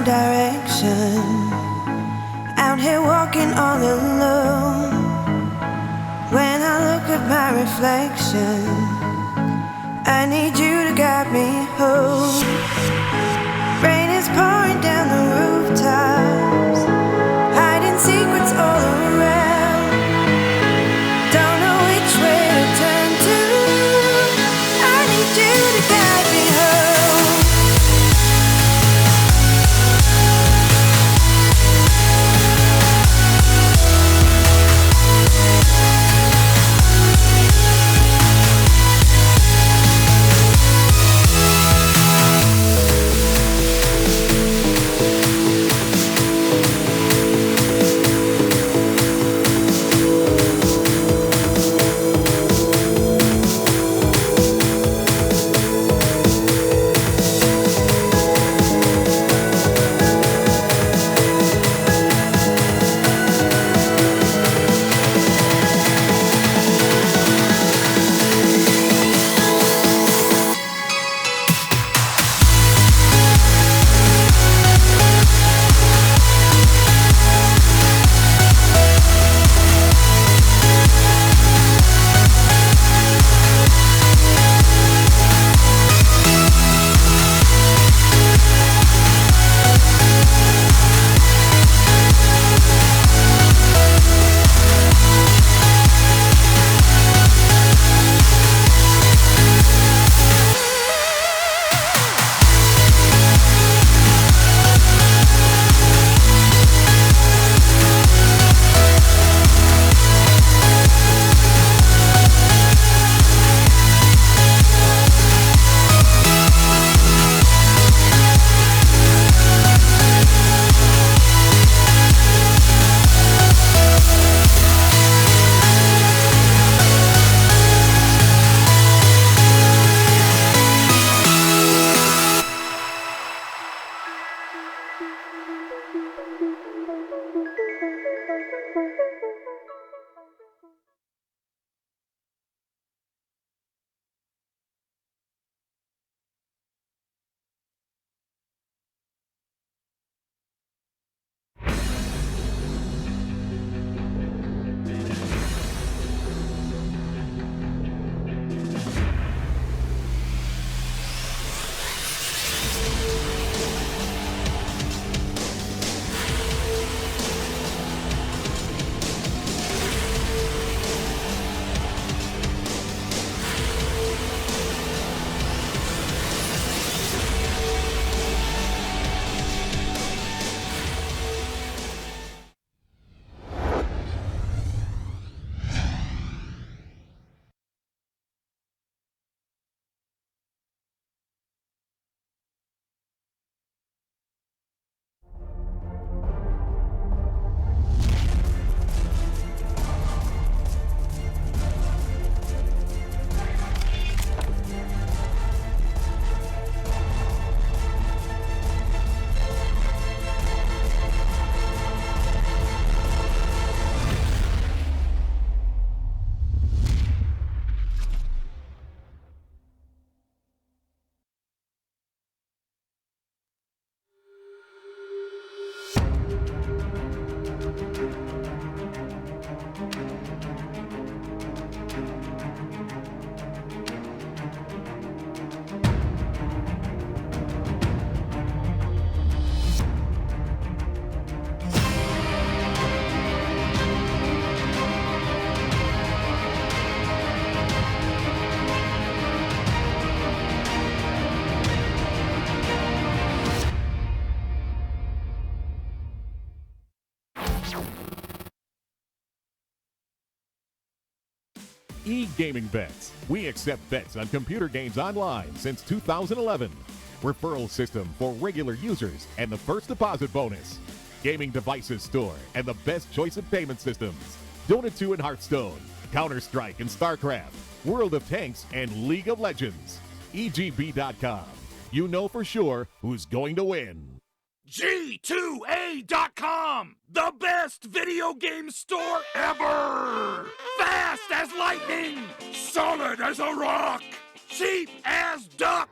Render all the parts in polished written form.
no direction. Out here walking all alone. When I look at my reflection, I need you to guide me home. Rain is pouring down the rooftops, hiding secrets all around. Don't know which way to turn to. I need you to guide me home. E-Gaming Bets. We accept bets on computer games online since 2011. Referral system for regular users and the first deposit bonus. Gaming devices store and the best choice of payment systems. Dota 2 and Hearthstone, Counter-Strike and StarCraft, World of Tanks and League of Legends. EGB.com. You know for sure who's going to win. G2A.com, the best video game store ever! Fast as lightning, solid as a rock, cheap as duck!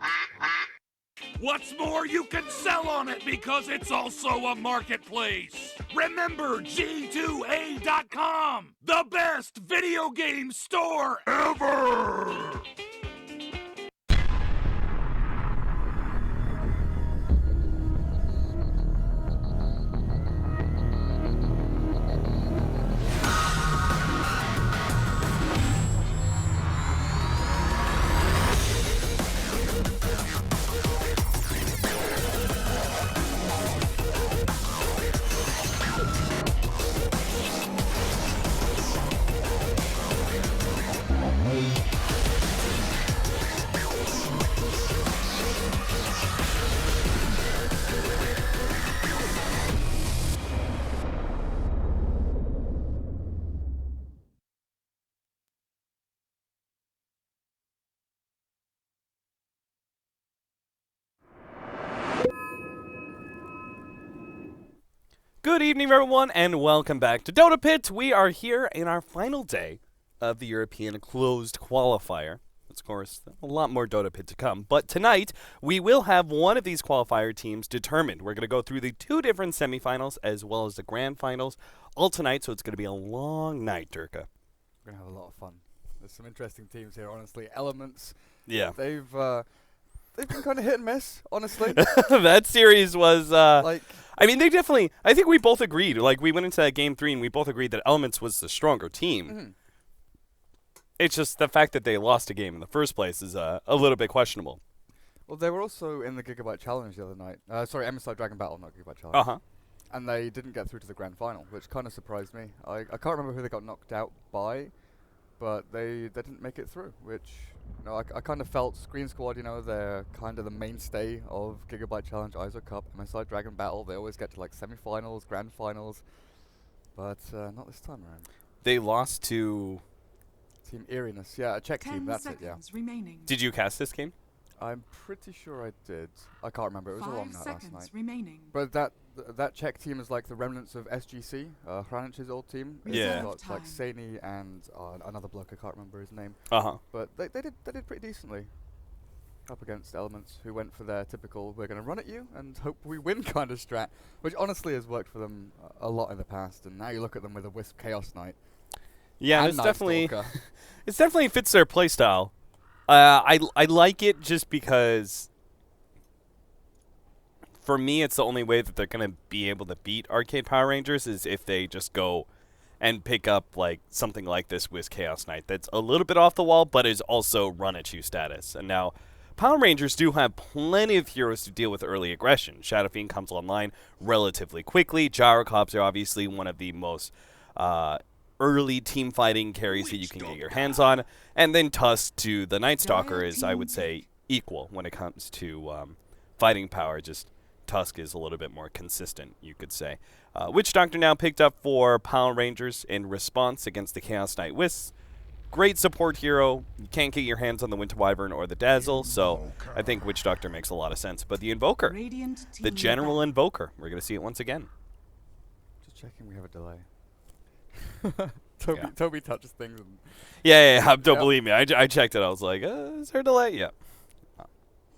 What's more, you can sell on it because it's also a marketplace. Remember G2A.com, the best video game store ever! Good evening, everyone, and welcome back to DotaPit. We are here in our final day of the European Closed Qualifier. Of course, a lot more DotaPit to come. But tonight, we will have one of these qualifier teams determined. We're going to go through the two different semifinals as well as the grand finals all tonight, so it's going to be a long night, Durka. We're going to have a lot of fun. There's some interesting teams here, honestly. Elements. Yeah. They've been kind of hit and miss, honestly. That series was... like... I mean, they definitely... I think we both agreed. Like, we went into that Game 3, and we both agreed that Elements was the stronger team. Mm-hmm. It's just the fact that they lost a game in the first place is a little bit questionable. Well, they were also in the Gigabyte Challenge the other night. Sorry, MSI Dragon Battle, not Gigabyte Challenge. Uh-huh. And they didn't get through to the grand final, which kind of surprised me. I can't remember who they got knocked out by, but they didn't make it through, which... You know, I kind of felt Screen Squad, you know, they're kind of the mainstay of Gigabyte Challenge, ISO Cup, MSI Dragon Battle. They always get to, like, semi-finals, grand finals. But not this time around. They lost to... Team Eeriness. Yeah, a Czech team, that's it, yeah. Remaining. Did you cast this game? I'm pretty sure I did. I can't remember. It was a long night last night. Remaining. But that Czech team is like the remnants of SGC, Hranic's old team. Yeah. It's got like Sani and another bloke, I can't remember his name. Uh-huh. But they did pretty decently up against Elements, who went for their typical we're going to run at you and hope we win kind of strat, which honestly has worked for them a lot in the past. And now you look at them with a Wisp Chaos Knight. Yeah, and it's Night definitely Stalker. it definitely fits their playstyle. I like it just because for me it's the only way that they're gonna be able to beat Arcade Power Rangers is if they just go and pick up like something like this with Chaos Knight that's a little bit off the wall but is also run at you status. And now Power Rangers do have plenty of heroes to deal with early aggression. Shadow Fiend comes online relatively quickly. Gyrocops are obviously one of the most early team fighting carries that you can get your hands on, and then Tusk to the Night Stalker is, I would say, equal when it comes to fighting power. Just Tusk is a little bit more consistent, you could say. Witch Doctor now picked up for Power Rangers in response against the Chaos Knight Wisps. Great support hero. You can't get your hands on the Winter Wyvern or the Dazzle, so I think Witch Doctor makes a lot of sense. But the Invoker, the General Invoker, we're going to see it once again. Just checking we have a delay. Yeah. Toby touches things. And Don't believe me. I checked it. I was like, is there a delay? Yeah.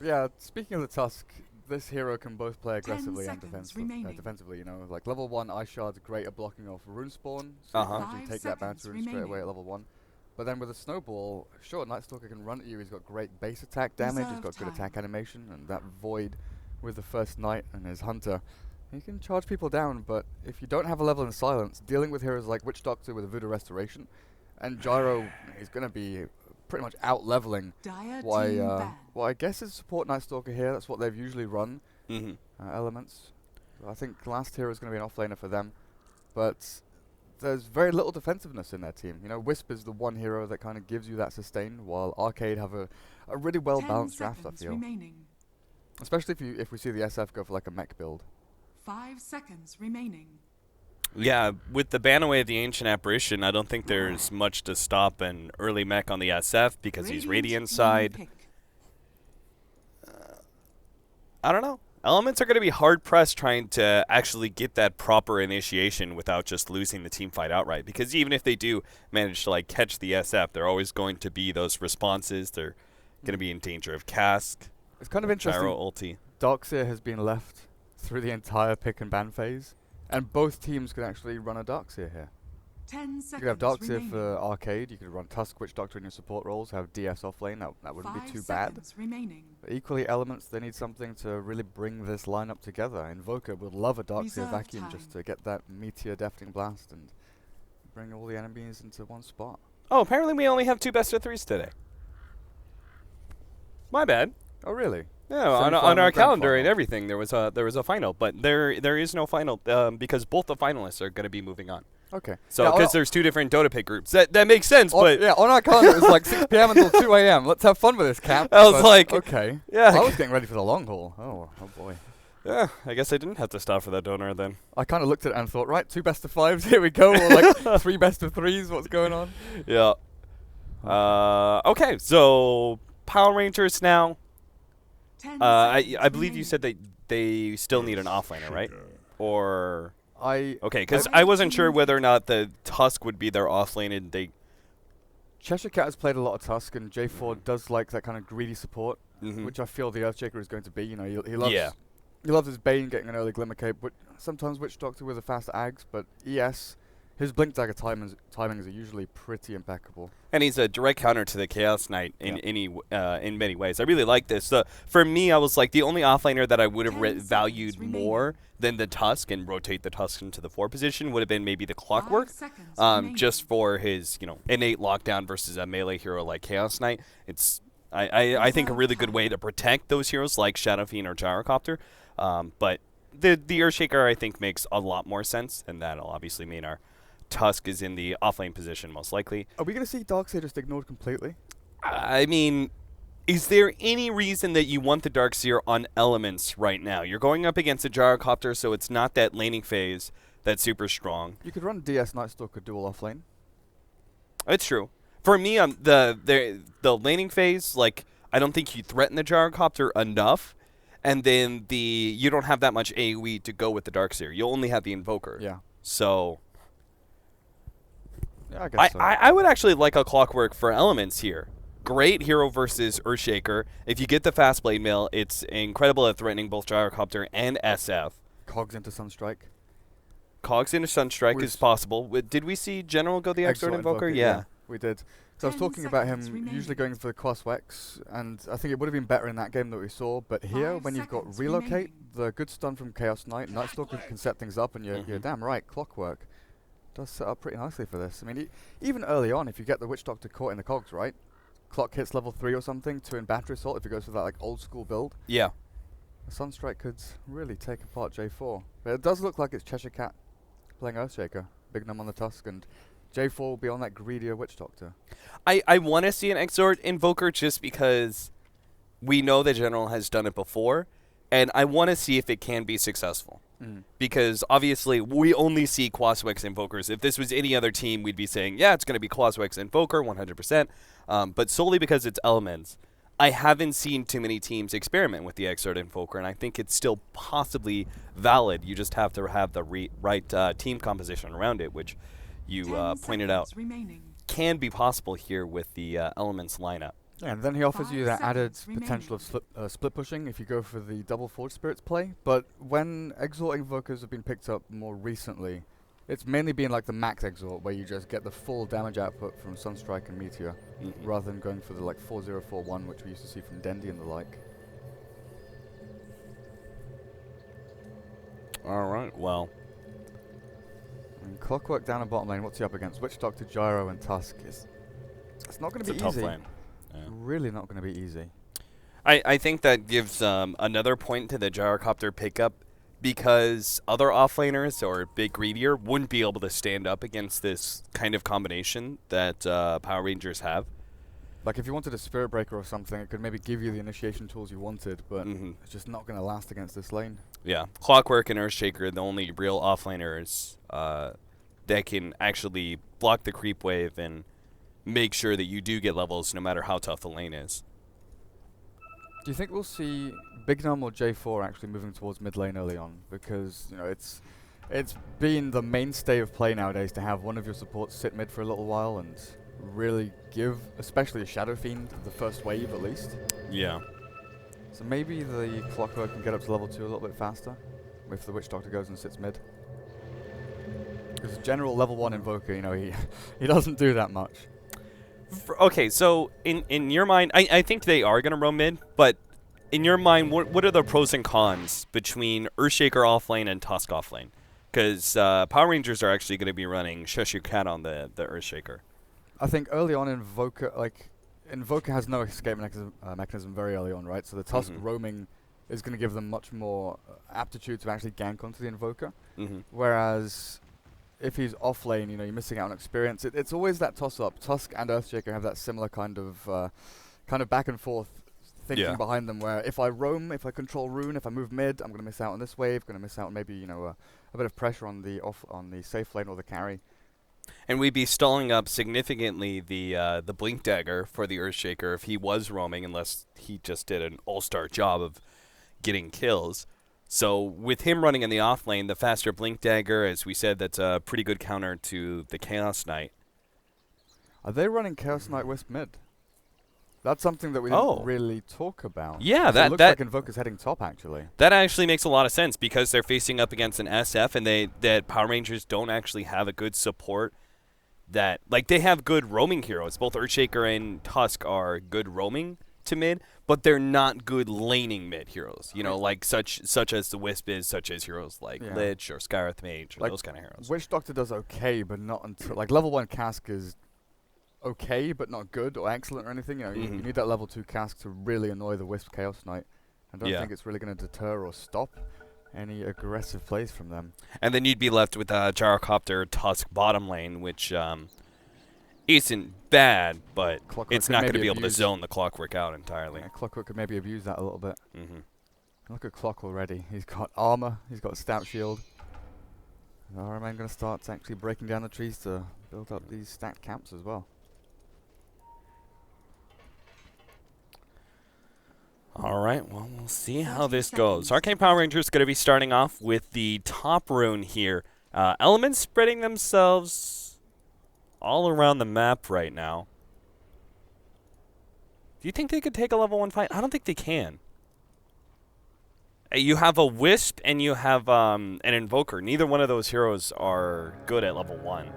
Yeah, speaking of the Tusk, this hero can both play aggressively and defensively. You know, like level 1 Ice Shard's great at blocking off Rune Spawn, so you can actually take that bounce rune straight away at level 1. But then with a Snowball, sure, Night Stalker can run at you. He's got great base attack damage. He's got good attack animation, and that Void with the first Knight and his Hunter. He can charge people down, but if you don't have a level in Silence, dealing with heroes like Witch Doctor with a Voodoo Restoration, and Gyro is going to be pretty much out-leveling what I guess is support Night Stalker here. That's what they've usually run, Elements. I think last hero is going to be an offlaner for them, but there's very little defensiveness in their team. You know, Wisp is the one hero that kind of gives you that sustain, while Arcade have a really well-balanced draft, I feel. Especially if we see the SF go for like a mech build. 5 seconds remaining. Yeah, with the ban away of the Ancient Apparition, I don't think there's much to stop an early mech on the SF because he's Radiant side. I don't know. Elements are going to be hard-pressed trying to actually get that proper initiation without just losing the team fight outright. Because even if they do manage to like catch the SF, they're always going to be those responses. They're going to be in danger of cask. It's kind of interesting. Gyro ulti. Darkseer has been left through the entire pick and ban phase, and both teams could actually run a Darkseer here. 10 seconds You could have Darkseer remaining. for arcade, you could run Tusk Witch Doctor in your support roles, have DS off lane, that wouldn't be 5 too bad. seconds remaining. But equally Elements, they need something to really bring this lineup together. Invoker would love a Darkseer Reserve vacuum time. just to get that Meteor Deafening Blast and bring all the enemies into one spot. Oh, apparently we only have 2 best of 3s today. My bad. Oh really? Yeah, on Semi-final our and grand calendar and final. everything, there was a final, but there is no final because both the finalists are going to be moving on. Okay. So Yeah, because there's 2 different DotaPit groups, that makes sense. But yeah, on our calendar it was like 6 PM until 2 AM. Let's have fun with this, Cap. I was But like, okay. yeah. I was getting ready for the long haul. Oh boy. yeah, I guess I didn't have to stop for that donor then. I kind of looked at it and thought, right, 2 best of 5s, here we go, or like 3 best of 3s, what's going on? Yeah. Okay, so Power Rangers now. 10 I seconds believe you remaining. said that they still need an offlaner, right? Or I okay, because I wasn't sure whether or not the Tusk would be their offlane, and they. Cheshire Cat has played a lot of Tusk, and J4 does like that kind of greedy support, Mhm. which I feel the Earthshaker is going to be. You know, he loves Yeah. he loves his Bane getting an early Glimmer Cape, but sometimes Witch Doctor with a fast Ags, but ES, his Blink Dagger timings are usually pretty impeccable. And he's a direct counter to the Chaos Knight in in many ways. I really like this. For me, I was like the only offlaner that I would have 10 valued seconds more than the Tusk and rotate the Tusk into the 4 position would have been maybe the Clockwork, 5 seconds remaining. just for his innate lockdown versus a melee hero like Chaos Knight. It's I think a really good way to protect those heroes like Shadow Fiend or Gyrocopter. But the Earthshaker I think makes a lot more sense, and that'll obviously mean our Tusk is in the offlane position most likely. Are we going to see Darkseer just ignored completely? I mean, is there any reason that you want the Darkseer on Elements right now? You're going up against a Gyrocopter, so it's not that laning phase that's super strong. You could run DS Nightstalker dual offlane. It's true. For me, the laning phase, like, I don't think you threaten the Gyrocopter enough, and then you don't have that much AoE to go with the Darkseer. You only have the Invoker. Yeah. So Yeah, I guess so. I would actually like a Clockwork for Elements here. Great hero versus Earthshaker. If you get the fast blade mail, it's incredible at threatening both Gyrocopter and SF. Cogs into Sunstrike. Cogs into Sunstrike is possible. Did we see General go the Exort Invoker? Yeah. We did. So I was 10 talking about him seconds remaining. usually going for the Crosswex, and I think it would have been better in that game that we saw, but here, 5 when you've got seconds Relocate, remaining. the good stun from Chaos Knight, Nightstalker can set things up, and you're damn right, Clockwork does set up pretty nicely for this. I mean, even early on, if you get the Witch Doctor caught in the cogs, right? Clock hits level 3 or something, 2 in Battery Assault, if it goes for that like old school build, Yeah. the Sunstrike could really take apart J4. But it does look like it's Cheshire Cat playing Earthshaker, Big Num on the Tusk, and J4 will be on that greedier Witch Doctor. I want to see an Exort Invoker just because we know the General has done it before, and I want to see if it can be successful. Because obviously we only see Quaswex Invokers. If this was any other team, we'd be saying, yeah, it's going to be Quaswex Invoker 100%. But solely because it's Elements, I haven't seen too many teams experiment with the Exort Invoker, and I think it's still possibly valid. You just have to have the right team composition around it, which you 10 pointed out seconds remaining. can be possible here with the Elements lineup. Yeah, and then he offers 5 you that added seconds potential of split pushing if you go for the double Forge Spirits play. But when Exort Invokers have been picked up more recently, it's mainly been like the max Exort, where you just get the full damage output from Sunstrike and Meteor, rather than going for the like 4041, which we used to see from Dendy and the like. All right, well. And Clockwork down in bottom lane, what's he up against? Witch Doctor, Gyro, and Tusk. It's not going to It's be a tough easy. lane. Yeah. Really not going to be easy. I think that gives another point to the Gyrocopter pickup because other offlaners or big greedier wouldn't be able to stand up against this kind of combination that Power Rangers have. Like if you wanted a Spirit Breaker or something, it could maybe give you the initiation tools you wanted, but it's just not going to last against this lane. Yeah, Clockwork and Earthshaker are the only real offlaners that can actually block the creep wave and make sure that you do get levels no matter how tough the lane is. Do you think we'll see Big Num or J4 actually moving towards mid lane early on? Because, you know, it's been the mainstay of play nowadays to have one of your supports sit mid for a little while and really give, especially a Shadow Fiend, the first wave at least. Yeah. So maybe the Clockwork can get up to level 2 a little bit faster if the Witch Doctor goes and sits mid. Because general level 1 Invoker, you know, he doesn't do that much. Okay, so in your mind, I think they are going to roam mid, but in your mind, what are the pros and cons between Earthshaker offlane and Tusk offlane? Because Power Rangers are actually going to be running Cheshire Cat on the Earthshaker. I think early on Invoker has no escape mechanism very early on, right? So the Tusk roaming is going to give them much more aptitude to actually gank onto the Invoker. Whereas if he's off lane, you know, you're missing out on experience. It's always that toss-up. Tusk and Earthshaker have that similar kind of back and forth thinking behind them, where if I roam, if I control rune, if I move mid, I'm going to miss out on this wave, going to miss out on maybe, you know, a bit of pressure on the safe lane or the carry. And we'd be stalling up significantly the Blink Dagger for the Earthshaker if he was roaming, unless he just did an all-star job of getting kills. So with him running in the off lane, the faster Blink Dagger, as we said, that's a pretty good counter to the Chaos Knight. Are they running Chaos Knight Wisp mid? That's something that we didn't really talk about. Yeah, it looks like Invoker's heading top, actually. That actually makes a lot of sense because they're facing up against an SF, and that Power Rangers don't actually have a good support. That they have good roaming heroes. Both Earthshaker and Tusk are good roaming to mid, but they're not good laning mid heroes. You know, like such as the Wisp is, such as heroes like Lich or Skywrath Mage or those kind of heroes. Witch Doctor does okay, but not until level 1 Cask is okay, but not good or excellent or anything. You know, you need that level 2 Cask to really annoy the Wisp Chaos Knight. I don't think it's really going to deter or stop any aggressive plays from them. And then you'd be left with Gyrocopter Tusk bottom lane, which isn't bad, but it's not going to be able to zone the Clockwork out entirely. Yeah, Clockwork could maybe abuse that a little bit. Look at Clock already. He's got armor, he's got stout shield. Are man going to start actually breaking down the trees to build up these stacked camps as well? All right, well, we'll see how this goes. Arcane Power Rangers going to be starting off with the top rune here. Elements spreading themselves all around the map right now. Do you think they could take a level 1 fight? I don't think they can. You have a Wisp and you have an Invoker. Neither one of those heroes are good at level 1.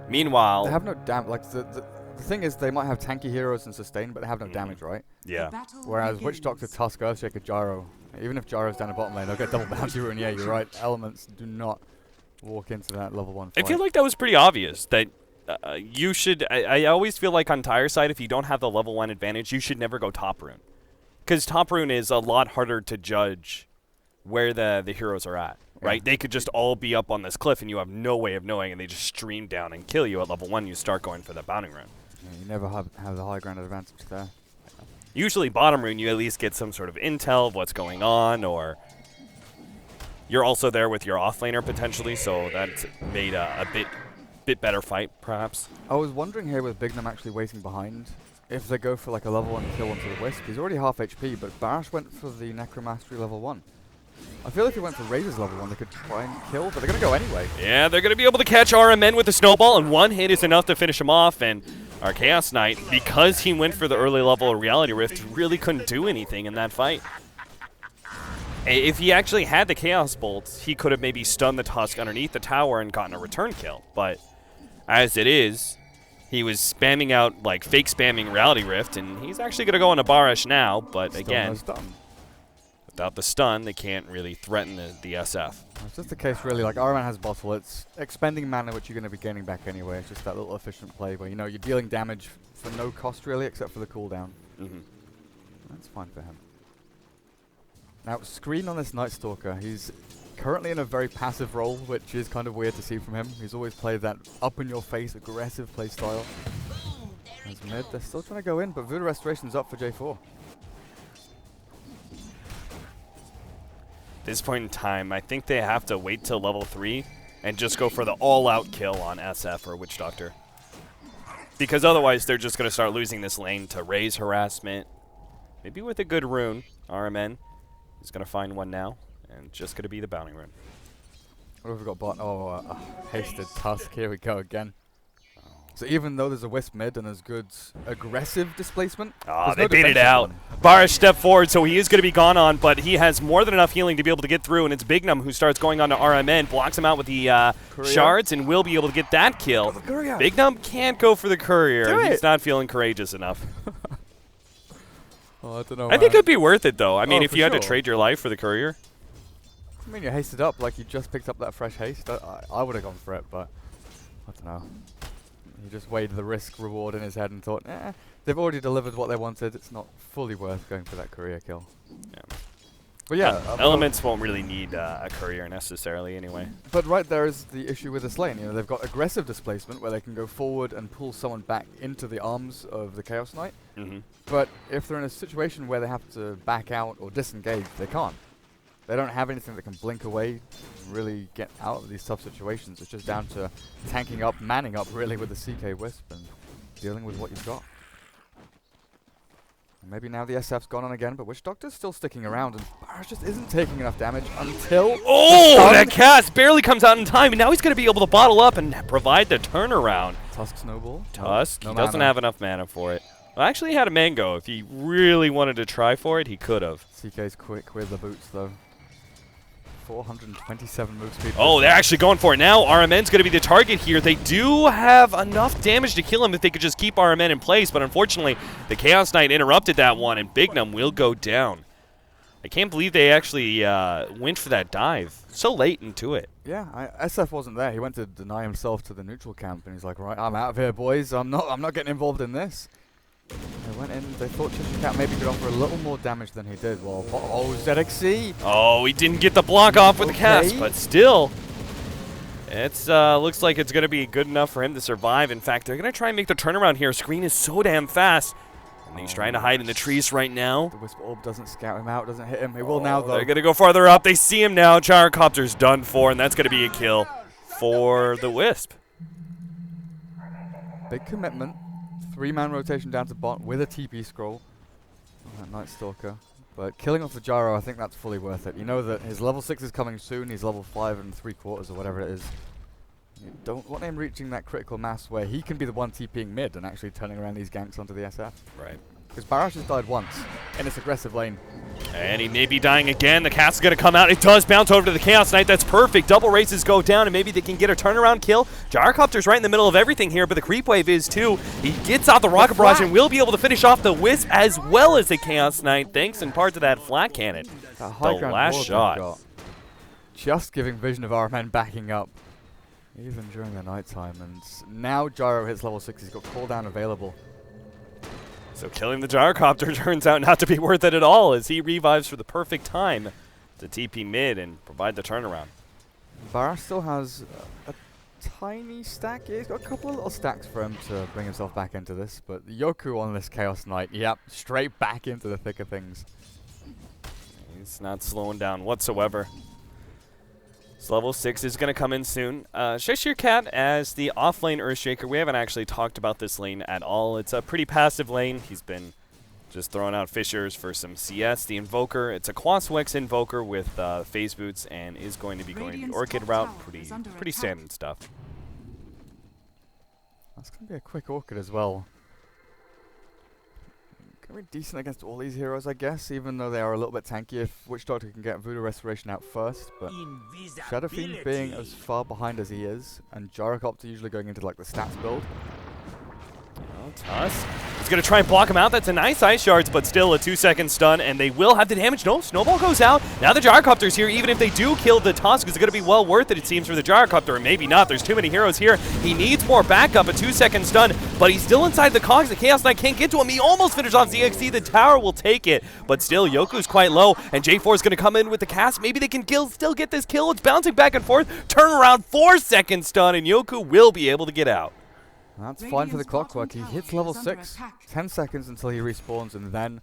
Meanwhile, they have no damage. The thing is, they might have tanky heroes and sustain, but they have no damage, right? Yeah. Whereas Witch Doctor, Tusk, Earthshaker, Gyro, even if Gyro's down the bottom lane, they'll get double bounty rune. Yeah, you're right. Elements do not walk into that level 1 fight. I feel like that was pretty obvious that you should. I always feel like on Tire side, if you don't have the level 1 advantage, you should never go top rune, because top rune is a lot harder to judge where the heroes are at. Right? They could just all be up on this cliff, and you have no way of knowing, and they just stream down and kill you at level 1. You start going for the bounty rune. Yeah, you never have the high ground advantage there. Usually bottom rune, you at least get some sort of intel of what's going on, or you're also there with your offlaner potentially, so that's made a bit better fight, perhaps. I was wondering here with Bignum actually waiting behind, if they go for like a level 1 kill onto the Wisp. He's already half HP, but Barash went for the Necromastery level 1. I feel like if he went for Razor's level 1, they could try and kill, but they're going to go anyway. Yeah, they're going to be able to catch RMN with a snowball, and one hit is enough to finish him off, and our Chaos Knight, because he went for the early level of Reality Rift, really couldn't do anything in that fight. If he actually had the Chaos Bolts, he could have maybe stunned the Tusk underneath the tower and gotten a return kill, but as it is, he was spamming out, fake spamming Reality Rift, and he's actually going to go into Barash now, but Still again, no stun. Without the stun, they can't really threaten the SF. It's just the case, really, Araman has Bottle. It's expending mana, which you're going to be gaining back anyway. It's just that little efficient play where, you're dealing damage for no cost, really, except for the cooldown. That's fine for him. Now, screen on this Night Stalker. He's currently in a very passive role, which is kind of weird to see from him. He's always played that up-in-your-face, aggressive play style. As mid, they're still trying to go in, but Voodoo Restoration's up for J4. At this point in time, I think they have to wait till level 3 and just go for the all-out kill on SF or Witch Doctor. Because otherwise, they're just going to start losing this lane to Raise Harassment. Maybe with a good rune, RMN is going to find one now, and just going to be the bounty rune. What have we got bot? Oh, hasted Tusk. Here we go again. So even though there's a Wisp mid and there's good aggressive displacement, Oh, they no baited it defensive out. one. Barish stepped forward, so he is going to be gone on, but he has more than enough healing to be able to get through, and it's Bignum who starts going on to RMN, blocks him out with the shards, and will be able to get that kill. Bignum can't go for the courier. He's not feeling courageous enough. Oh, I don't know. I think it'd be worth it, though. I mean, if for you had to sure. trade your life for the courier. I mean, you hasted up like you just picked up that fresh haste. I would have gone for it, but I don't know. He just weighed the risk-reward in his head and thought, they've already delivered what they wanted. It's not fully worth going for that courier kill. Yeah. But yeah, Elements won't really need a courier necessarily anyway. But right there is the issue with this lane. You know, they've got aggressive displacement where they can go forward and pull someone back into the arms of the Chaos Knight. But if they're in a situation where they have to back out or disengage, they can't. They don't have anything that can blink away, really get out of these tough situations. It's just down to tanking up, manning up really with the CK Wisp and dealing with what you've got. And maybe now the SF's gone on again, but Witch Doctor's still sticking around and Barish just isn't taking enough damage until... Oh, that cast barely comes out in time, and now he's going to be able to bottle up and provide the turnaround. Tusk Snowball. Tusk, No he doesn't mana. have enough mana for it. Well, actually, he had a mango. If he really wanted to try for it, he could have. CK's quick with the boots though. 427 move speed. Oh, they're actually going for it now. RMN's going to be the target here. They do have enough damage to kill him if they could just keep RMN in place, but unfortunately, the Chaos Knight interrupted that one, and Bignum will go down. I can't believe they actually went for that dive so late into it. Yeah, SF wasn't there. He went to deny himself to the neutral camp, and he's like, right, I'm out of here, boys. I'm not getting involved in this. They went in, they thought Cheshire Cat maybe could offer a little more damage than he did. Well, oh, ZXC. Oh, he didn't get the block off with the cast, but still. It's looks like it's going to be good enough for him to survive. In fact, they're going to try and make the turnaround here. Screen is so damn fast. And he's trying to hide in the trees right now. The Wisp Orb doesn't scout him out, doesn't hit him. He will now, though. They're going to go farther up. They see him now. Gyrocopter's done for, and that's going to be a kill for the Wisp. Big commitment. 3-man rotation down to bot with a TP scroll. Oh, that Night Stalker. But killing off the Gyro, I think that's fully worth it. You know that his level 6 is coming soon. He's level 5 and 3/4 or whatever it is. You don't want him reaching that critical mass where he can be the one TPing mid and actually turning around these ganks onto the SF. Right. Because Barash has died once in this aggressive lane. And he may be dying again. The cast is going to come out. It does bounce over to the Chaos Knight. That's perfect. Double races go down, and maybe they can get a turnaround kill. Gyrocopter's right in the middle of everything here, but the creep wave is too. He gets out the rocket barrage and will be able to finish off the Wisp as well as the Chaos Knight, thanks in part to that flat cannon. That high The ground last ward shot. they've got, just giving Vision of RMN backing up, even during the nighttime. And now Gyro hits level 6. He's got cooldown available. So killing the Gyrocopter turns out not to be worth it at all as he revives for the perfect time to TP mid and provide the turnaround. Barash still has a tiny stack. Yeah, he's got a couple of little stacks for him to bring himself back into this. But Yoku on this Chaos Knight, yep, straight back into the thick of things. He's not slowing down whatsoever. So level 6 is going to come in soon. Cheshire Cat as the off-lane Earthshaker. We haven't actually talked about this lane at all. It's a pretty passive lane. He's been just throwing out Fissures for some CS. The Invoker, it's a Quaswex Invoker with Phase Boots and is going to be going the Orchid route. Pretty standard stuff. That's going to be a quick Orchid as well. Going to be decent against all these heroes, I guess, even though they are a little bit tanky if Witch Doctor can get Voodoo Restoration out first. But Shadow Fiend being as far behind as he is, and Gyrocopter usually going into like the stats build. Well, Tusk is going to try and block him out. That's a nice Ice Shards, but still a 2-second stun, and they will have the damage. No, Snowball goes out. Now the Gyrocopter's here. Even if they do kill the Tusk, it's going to be well worth it seems, for the Gyrocopter, and maybe not. There's too many heroes here. He needs more backup, a 2-second stun, but he's still inside the cogs. The Chaos Knight can't get to him. He almost finished off ZXC. The tower will take it, but still, Yoku's quite low, and J4 is going to come in with the cast. Maybe they can still get this kill. It's bouncing back and forth. Turn around, 4-second stun, and Yoku will be able to get out. That's fine for the clockwork. He hits level 6, 10 seconds until he respawns, and then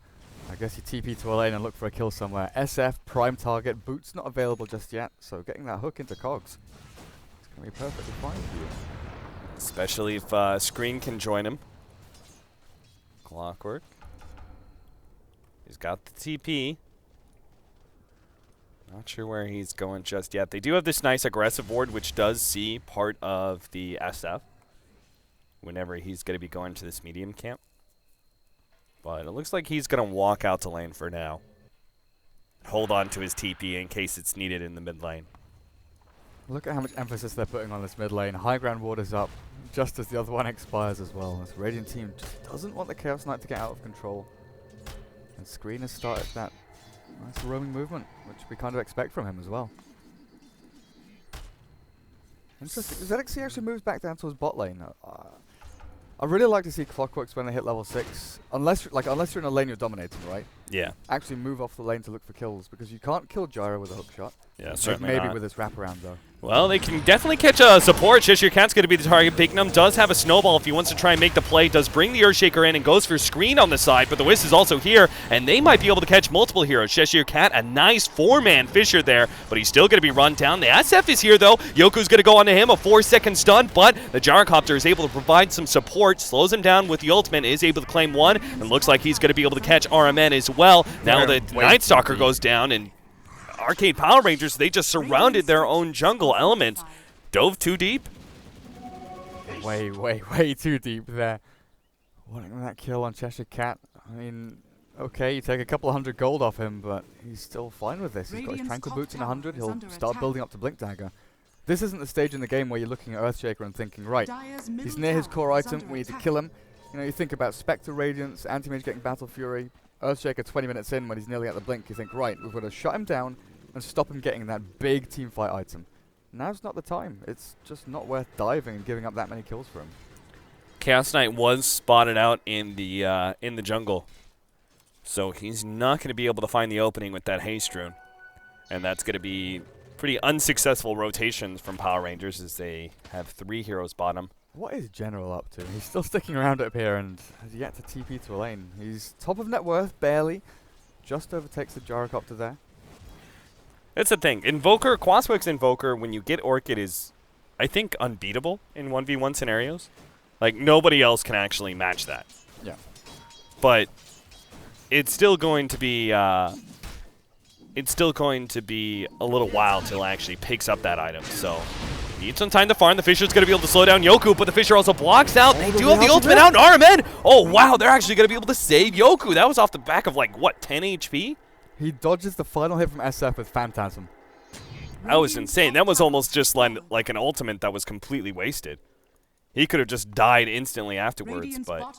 I guess you TP to a lane and look for a kill somewhere. SF, prime target, Boots not available just yet, so getting that hook into cogs, it's going to be perfectly fine for you. Especially if Screen can join him. Clockwork. He's got the TP. Not sure where he's going just yet. They do have this nice aggressive ward, which does see part of the SF. whenever he's going to be going to this medium camp. But it looks like he's going to walk out to lane for now. Hold on to his TP in case it's needed in the mid lane. Look at how much emphasis they're putting on this mid lane. High ground ward is up just as the other one expires as well. This Radiant team just doesn't want the Chaos Knight to get out of control. And Screen has started that nice roaming movement, which we kind of expect from him as well. Interesting. ZXC actually moves back down towards bot lane. I really like to see Clockworks when they hit level 6. Unless you're in a lane you're dominating, right? Yeah. Actually move off the lane to look for kills, because you can't kill Gyro with a hook shot. Yeah, certainly maybe not. with his wraparound though. Well, they can definitely catch a support. Cheshire Cat's going to be the target. Bignum does have a snowball if he wants to try and make the play. Does bring the Earthshaker in and goes for screen on the side, but the Wisp is also here, and they might be able to catch multiple heroes. Cheshire Cat, a nice 4-man Fisher there, but he's still going to be run down. The SF is here, though. Yoku's going to go onto him, a 4-second stun, but the Gyrocopter is able to provide some support, slows him down with the ultimate, is able to claim one, and looks like he's going to be able to catch RMN as well. Now the Night Stalker goes down, and Arcade Power Rangers, they just surrounded their own jungle element. Dove too deep. Way too deep there. Wanting that kill on Cheshire Cat. I mean, okay, you take a couple of 100 gold off him, but he's still fine with this. He's got his Tranquil Boots in 100. He'll start building up to Blink Dagger. This isn't the stage in the game where you're looking at Earthshaker and thinking, right, he's near his core item, we need to kill him. You know, you think about Spectre Radiance, Anti-Mage getting Battle Fury, Earthshaker 20 minutes in when he's nearly at the blink, you think, right, we've got to shut him down and stop him getting that big team fight item. Now's not the time. It's just not worth diving and giving up that many kills for him. Chaos Knight was spotted out in the jungle, so he's not going to be able to find the opening with that Haste Rune, and that's going to be pretty unsuccessful rotations from Power Rangers as they have 3 heroes bottom. What is General up to? He's still sticking around up here and has yet to TP to a lane. He's top of net worth, barely. Just overtakes the Gyrocopter there. That's the thing. Invoker, Quaswick's Invoker, when you get Orchid, is, I think, unbeatable in 1v1 scenarios. Like, nobody else can actually match that. Yeah. But it's still going to be, a little while till it actually picks up that item. So, need some time to farm. The Fisher's going to be able to slow down Yoku, but the Fisher also blocks out. They do have the ultimate out, and RMN! Oh, wow, they're actually going to be able to save Yoku. That was off the back of, like, what, 10 HP? He dodges the final hit from SF with Phantasm. That was insane. That was almost just like an ultimate that was completely wasted. He could have just died instantly afterwards, but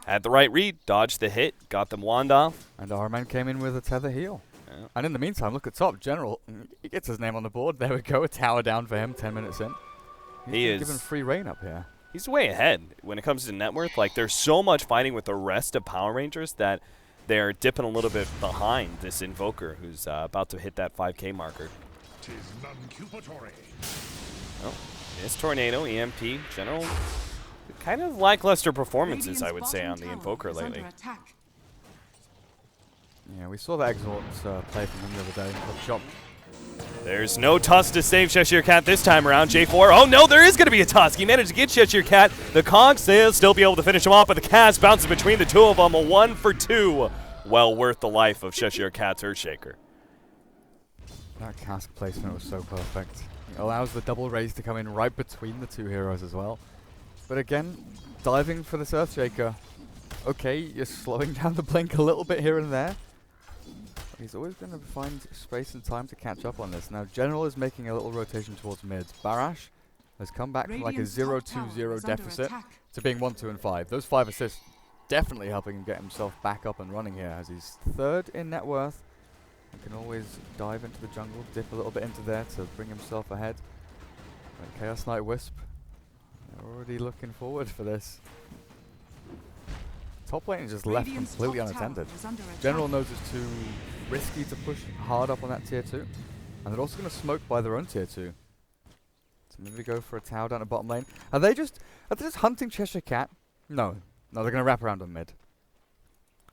had the right read, dodged the hit, got the wand off. And RMN came in with a tether heal. Yeah. And in the meantime, look at top. General, he gets his name on the board. There we go, a tower down for him 10 minutes in. He's given free reign up here. He's way ahead when it comes to net worth. Like, there's so much fighting with the rest of Power Rangers that they're dipping a little bit behind this Invoker who's about to hit that 5K marker. Oh, this Tornado, EMP, General, kind of lackluster performances, I would say, on the Invoker lately. Yeah, we saw the Exort play from him the other day. Shot. There's no Tusk to save Cheshire Cat this time around. J4. Oh, no, there is going to be a Tusk. He managed to get Cheshire Cat. The Cogs, they'll still be able to finish him off, but the cast bounces between the two of them. A 1 for 2. Well worth the life of Cheshire Cat's Earthshaker. That cast placement was so perfect. It allows the double raise to come in right between the two heroes as well. But again, diving for this Earthshaker. Okay, you're slowing down the blink a little bit here and there. He's always going to find space and time to catch up on this. Now, General is making a little rotation towards mid. Barash has come back from like a 0-2-0 deficit to being 1, 2, and 5. Those 5 assists definitely helping him get himself back up and running here as he's 3rd in net worth. He can always dive into the jungle, dip a little bit into there to bring himself ahead. And Chaos Knight Wisp, they're already looking forward for this. Top lane is just left completely unattended. General knows it's too risky to push hard up on that tier 2. And they're also going to smoke by their own tier 2. So maybe go for a tower down at bottom lane. Are they just hunting Cheshire Cat? No, they're going to wrap around on mid.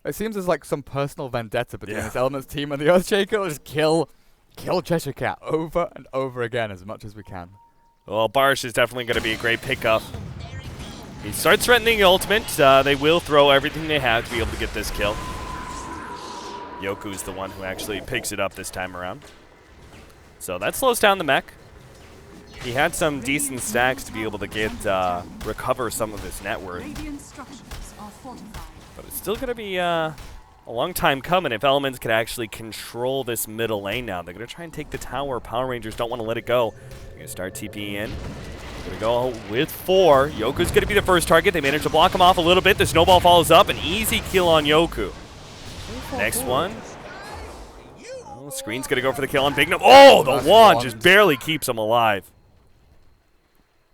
It seems there's like some personal vendetta between this Elements team and the Earthshaker. We'll just kill Cheshire Cat over and over again as much as we can. Well, Barish is definitely going to be a great pickup. He starts threatening the ultimate. They will throw everything they have to be able to get this kill. Yoku's the one who actually picks it up this time around. So that slows down the mech. He had some decent stacks to be able to get recover some of his net worth. Radiant structures are fortified. But it's still going to be a long time coming if Elements could actually control this middle lane now. They're going to try and take the tower. Power Rangers don't want to let it go. They're going to start TPing in. Going to go with 4. Yoku's going to be the first target. They managed to block him off a little bit. The snowball follows up. An easy kill on Yoku. Next one. Oh, Screen's going to go for the kill on Big Gnome. Oh, the wand just barely keeps him alive.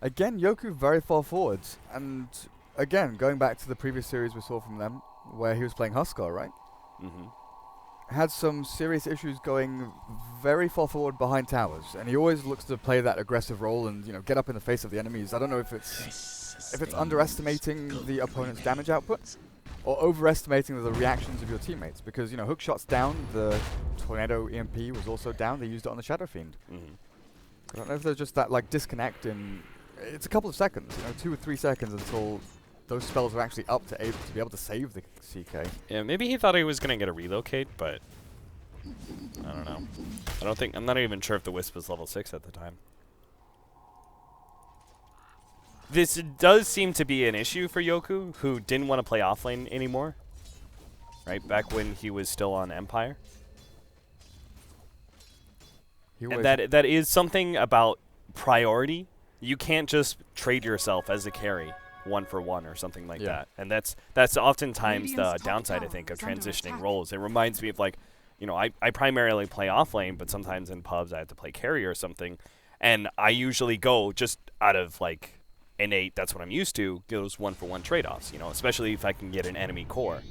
Again, Yoku very far forwards. And again, going back to the previous series we saw from them, where he was playing Huskar, right? Had some serious issues going very far forward behind towers, and he always looks to play that aggressive role and, you know, get up in the face of the enemies. I don't know if it's underestimating the opponent's damage output or overestimating the reactions of your teammates, because, you know, hook shot's down, the tornado EMP was also down. They used it on the Shadow Fiend. I don't know if there's just that like disconnect in. It's a couple of seconds, you know, 2 or 3 seconds until those spells are actually up to be able to save the CK. Yeah, maybe he thought he was going to get a relocate, but I don't know. I'm not even sure if the Wisp was level 6 at the time. This does seem to be an issue for Yoku, who didn't want to play offlane anymore, right? Back when he was still on Empire. And that is something about priority. You can't just trade yourself as a carry 1-for-1 or something like that. And that's oftentimes the downside, I think, of transitioning roles. It reminds me of, like, you know, I primarily play offlane, but sometimes in pubs I have to play carry or something. And I usually go just out of, like, innate, that's what I'm used to, those 1-for-1 trade-offs, you know, especially if I can get an enemy core.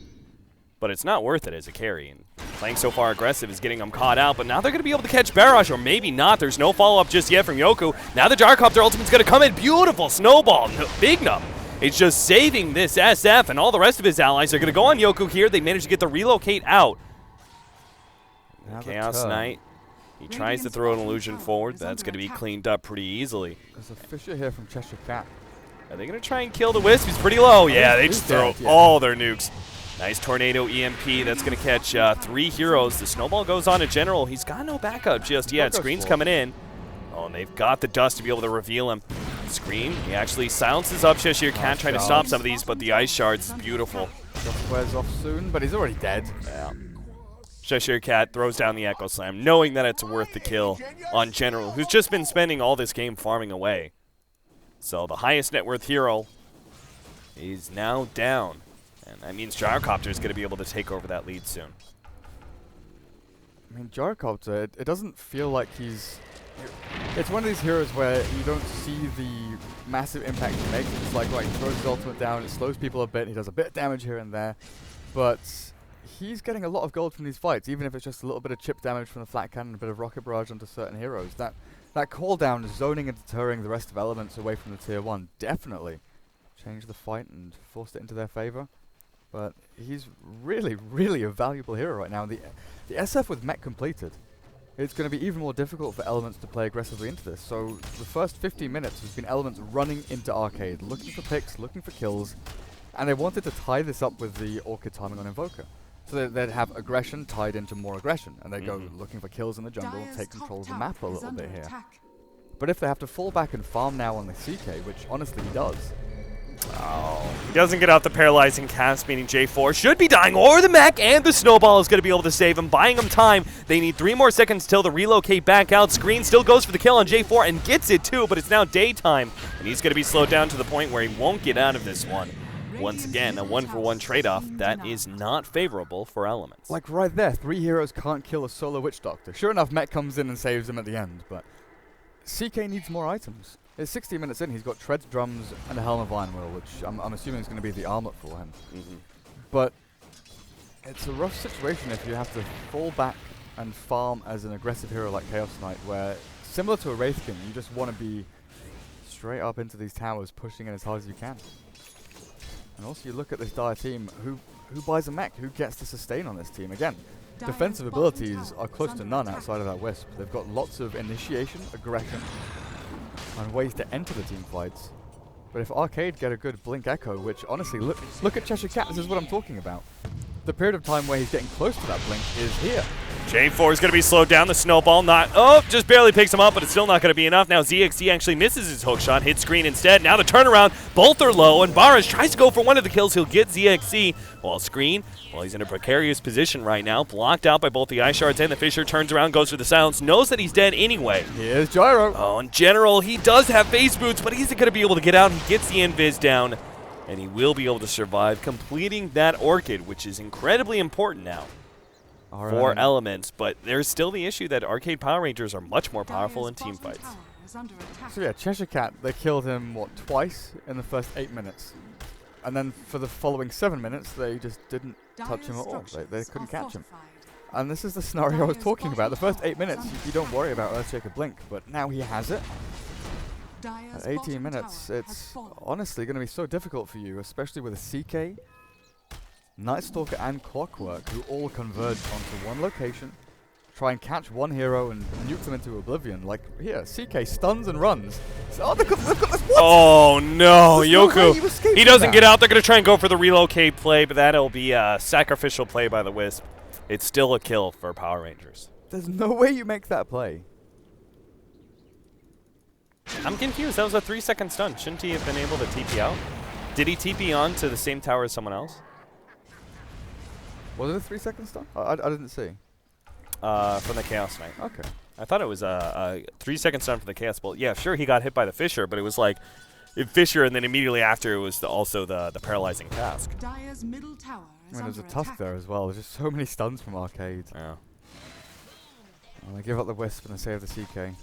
But it's not worth it as a carry. And playing so far aggressive is getting them caught out. But now they're going to be able to catch Barrage, or maybe not. There's no follow-up just yet from Yoku. Now the Gyrocopter ultimate's going to come in. Beautiful snowball. Big Num. It's just saving this SF, and all the rest of his allies are going to go on Yoku here. They managed to get the relocate out. Chaos Knight. He tries to throw an illusion forward. That's going to be cleaned up pretty easily. There's a Fisher here from Cheshire Cat. Are they going to try and kill the Wisp? He's pretty low. Yeah, they just throw all their nukes. Nice Tornado EMP. That's going to catch 3 heroes. The snowball goes on to General. He's got no backup just yet. Screen's coming in. Oh, and they've got the dust to be able to reveal him. Screen, he actually silences up Cheshire Cat, trying to stop some of these, but the ice shard's beautiful. Just wears off soon, but he's already dead. Yeah. Cheshire Cat throws down the Echo Slam, knowing that it's worth the kill on General, who's just been spending all this game farming away. So the highest net worth hero is now down. And that means Gyrocopter is going to be able to take over that lead soon. I mean, Gyrocopter, it doesn't feel like he's... It's one of these heroes where you don't see the massive impact he makes. It's like, right, he throws his ultimate down, it slows people a bit, he does a bit of damage here and there. But he's getting a lot of gold from these fights, even if it's just a little bit of chip damage from the flat cannon, a bit of rocket barrage onto certain heroes. That call down, zoning and deterring the rest of Elements away from the tier 1, definitely changed the fight and forced it into their favor. But he's really, really a valuable hero right now. The SF with mech completed, it's going to be even more difficult for Elements to play aggressively into this. So the first 15 minutes has been Elements running into Arcade, looking for picks, looking for kills, and they wanted to tie this up with the Orchid timing on Invoker. So they'd have aggression tied into more aggression, and they'd go looking for kills in the jungle, take control of the map a little bit here. But if they have to fall back and farm now on the CK, which honestly he does. Oh, he doesn't get out the paralyzing cast, meaning J4 should be dying, or the mech and the snowball is going to be able to save him, buying him time. They need 3 more seconds till the relocate back out. Screen still goes for the kill on J4 and gets it too, but it's now daytime, and he's going to be slowed down to the point where he won't get out of this one. Once again, a 1-for-1 trade-off that is not favorable for Elements. Like right there, 3 heroes can't kill a solo Witch Doctor. Sure enough, mech comes in and saves him at the end, but CK needs more items. It's 60 minutes in, he's got Treads, Drums, and a Helm of Iron Will, which I'm assuming is going to be the armlet for him. But it's a rough situation if you have to fall back and farm as an aggressive hero like Chaos Knight, where, similar to a Wraith King, you just want to be straight up into these towers, pushing in as hard as you can. And also you look at this Dire team, who buys a mech? Who gets the sustain on this team? Again, defensive abilities are close to none outside of that Wisp. They've got lots of initiation, aggression, and ways to enter the team fights. But if Arcade get a good Blink Echo, which honestly, look at Cheshire Cat, this is what I'm talking about. The period of time where he's getting close to that Blink is here. J4 is going to be slowed down. The snowball just barely picks him up, but it's still not going to be enough. Now ZXC actually misses his hook shot, hits screen instead. Now the turnaround, both are low, and Barras tries to go for one of the kills. He'll get ZXC. While screen, he's in a precarious position right now, blocked out by both the ice shards and the Fisher. Turns around, goes for the silence, knows that he's dead anyway. Here's Gyro. Oh, in general, he does have face boots, but he's going to be able to get out. He gets the invis down, and he will be able to survive, completing that Orchid, which is incredibly important now. For Elements, but there's still the issue that Arcade Power Rangers are much more powerful in team fights. So yeah, Cheshire Cat, they killed him, what, twice in the first 8 minutes. And then for the following 7 minutes, they just didn't touch him at all. They couldn't catch him. And this is the scenario I was talking about. The first 8 minutes, you don't worry about Earthshaker Blink, but now he has it. At 18 minutes, it's honestly going to be so difficult for you, especially with a CK, Night Stalker and Clockwork, who all converge onto one location, try and catch one hero and nuke them into oblivion. Like here, CK stuns and runs. So, they've got this. What? Oh no, Yoku! No he doesn't get out. They're going to try and go for the relocate play, but that'll be a sacrificial play by the Wisp. It's still a kill for Power Rangers. There's no way you make that play. I'm confused. That was a 3-second stun. Shouldn't he have been able to TP out? Did he TP on to the same tower as someone else? Was it a 3-second stun? I didn't see. From the Chaos Knight. Okay. I thought it was a 3-second stun for the Chaos Bolt. Yeah, sure, he got hit by the Fisher, but it was like Fisher, and then immediately after it was also the paralyzing task. Dire's middle tower is there's a under Tusk attack. there as well. There's just so many stuns from Arcade. Yeah. And they give up the Wisp and they save the CK.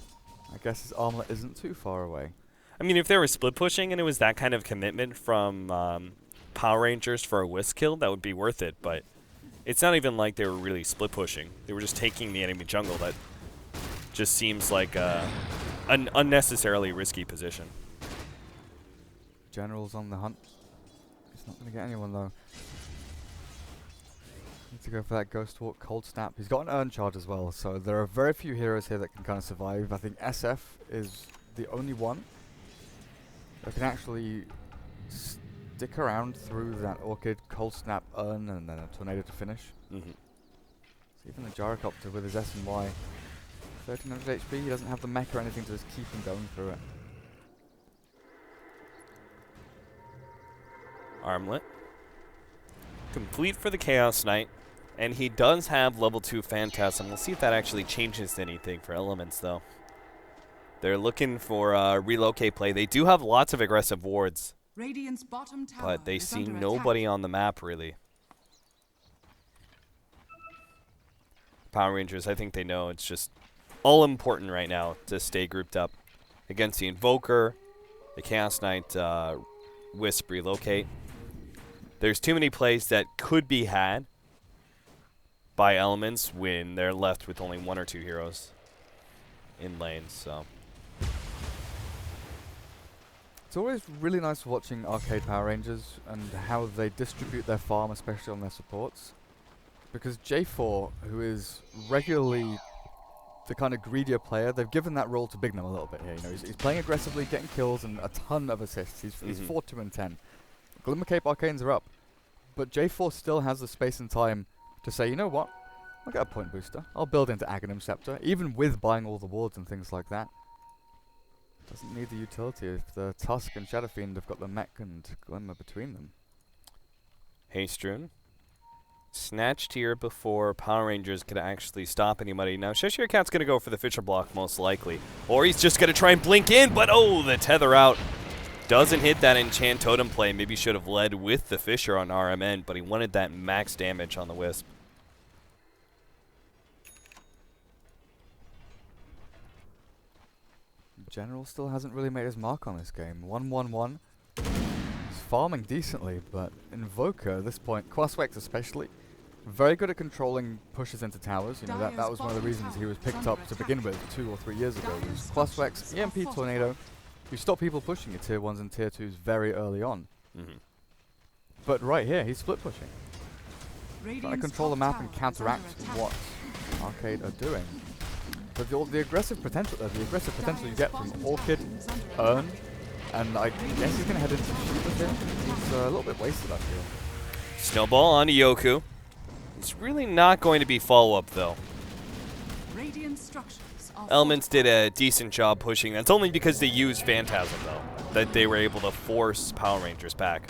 I guess his armlet isn't too far away. I mean, if they were split pushing and it was that kind of commitment from Power Rangers for a Wisp kill, that would be worth it, but it's not even like they were really split pushing. They were just taking the enemy jungle. That just seems like an unnecessarily risky position. General's on the hunt. He's not going to get anyone though. Need to go for that Ghost Walk, Cold Snap. He's got an Urn Charge as well, so there are very few heroes here that can kind of survive. I think SF is the only one that can actually stick around through that Orchid, Cold Snap, Urn, and then a Tornado to finish. So even the Gyrocopter with his S and Y, 1300 HP, he doesn't have the mech or anything to just keep him going through it. Armlet. Complete for the Chaos Knight. And he does have level 2 Phantasm. We'll see if that actually changes anything for Elements, though. They're looking for relocate play. They do have lots of aggressive wards. Radiant's bottom tower But they is see under nobody attack. on the map, really. Power Rangers, I think they know it's just all important right now to stay grouped up against the Invoker, the Chaos Knight, Wisp relocate. There's too many plays that could be had by Elements when they're left with only 1 or 2 heroes in lanes, so. It's always really nice watching Arcade Power Rangers and how they distribute their farm, especially on their supports. Because J4, who is regularly the kind of greedier player, they've given that role to Bignum a little bit here. You know, he's playing aggressively, getting kills and a ton of assists. He's 4, 2, and 10. Glimmer Cape Arcanes are up. But J4 still has the space and time to say, you know what, I'll get a point booster. I'll build into Aghanim Scepter, even with buying all the wards and things like that. Doesn't need the utility if the Tusk and Shadow Fiend have got the mech and Glimmer between them. Hastrun. Snatched here before Power Rangers could actually stop anybody. Now, Cheshire Cat's going to go for the Fisher block, most likely. Or he's just going to try and blink in, but oh, the tether out. Doesn't hit that Enchant Totem play. Maybe should have led with the Fisher on RMN, but he wanted that max damage on the Wisp. General still hasn't really made his mark on this game. 1-1-1. He's farming decently, but Invoker at this point, Quaswex especially, very good at controlling pushes into towers. You know, that was one of the reasons he was picked up to begin with 2 or 3 years ago. It was Quaswex, EMP Tornado. You stop people pushing your tier 1s and tier 2s very early on. But right here, he's split pushing. Trying to control the map and counteract what Arcade are doing. But the aggressive potential you get from Orchid, Urn, and I guess he's going to head into Shiva here. He's a little bit wasted, I feel. Snowball onto Yoku. It's really not going to be follow-up, though. Radiant structures are Elements did a decent job pushing. That's only because they used Phantasm, though, that they were able to force Power Rangers back.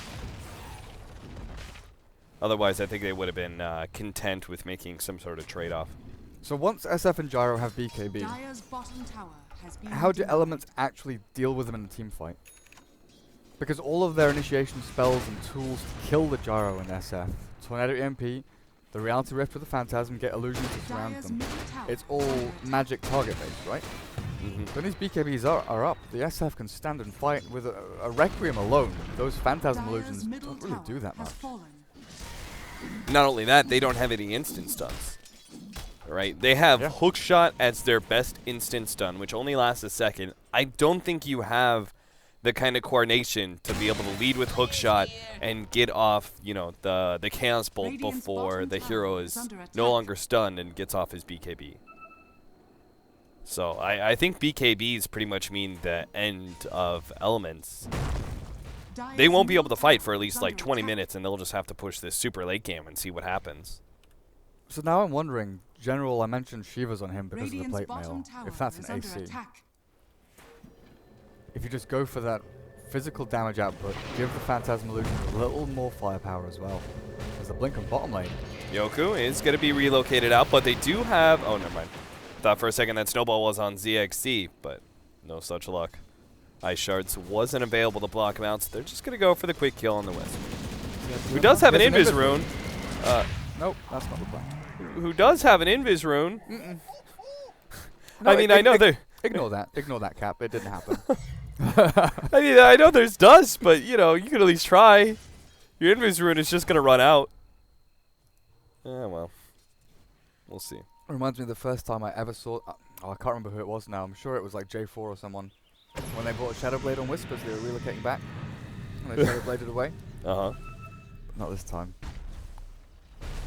Otherwise, I think they would have been content with making some sort of trade-off. So once SF and Gyro have BKB, Dire's bottom tower has been how do denied. Elements actually deal with them in a team fight? Because all of their initiation spells and tools to kill the Gyro in SF, Tornado EMP, the Reality Rift with the Phantasm, get illusions to surround Dire's them. middle tower It's all is under attack. magic target based, right? When these BKBs are up, the SF can stand and fight with a Requiem alone. Those Phantasm Dire's illusions middle don't really tower do that has much. fallen. Not only that, they don't have any instant stuns. Right? They have Hookshot as their best instant stun, which only lasts a second. I don't think you have the kind of coordination to be able to lead with Hookshot and get off, you know, the Chaos Bolt Radiant's before bottom the tower hero is is under no attack. longer stunned and gets off his BKB. So I think BKBs pretty much mean the end of Elements. Dire's They won't be able middle to fight tower for at is least under like 20 attack. minutes, and they'll just have to push this super late game and see what happens. So now I'm wondering, General, I mentioned Shivas on him because of the Radiant's plate bottom mail. tower If that's is an under AC, attack. if you just go for that physical damage output, give the Phantasm illusion a little more firepower as well. There's the blink on bottom lane. Yoku is going to be relocated out, but they do have... Oh, never mind. Thought for a second that Snowball was on ZXC, but no such luck. Ice Shards wasn't available to block him out, so they're just going to go for the quick kill on the Wisp. Who does have an There's Invis rune. Nope, that's not the plan. Who does have an Invis rune. No, I mean, I know there... Ignore that. Ignore that, Cap. It didn't happen. I mean, I know there's dust, but, you know, you could at least try. Your Invis rune is just going to run out. Yeah, well. We'll see. Reminds me of the first time I ever saw... I can't remember who it was now. I'm sure it was like J4 or someone. When they brought Shadow Blade on Whispers, they were relocating back. And they Shadow Bladed away. Uh-huh. Not this time.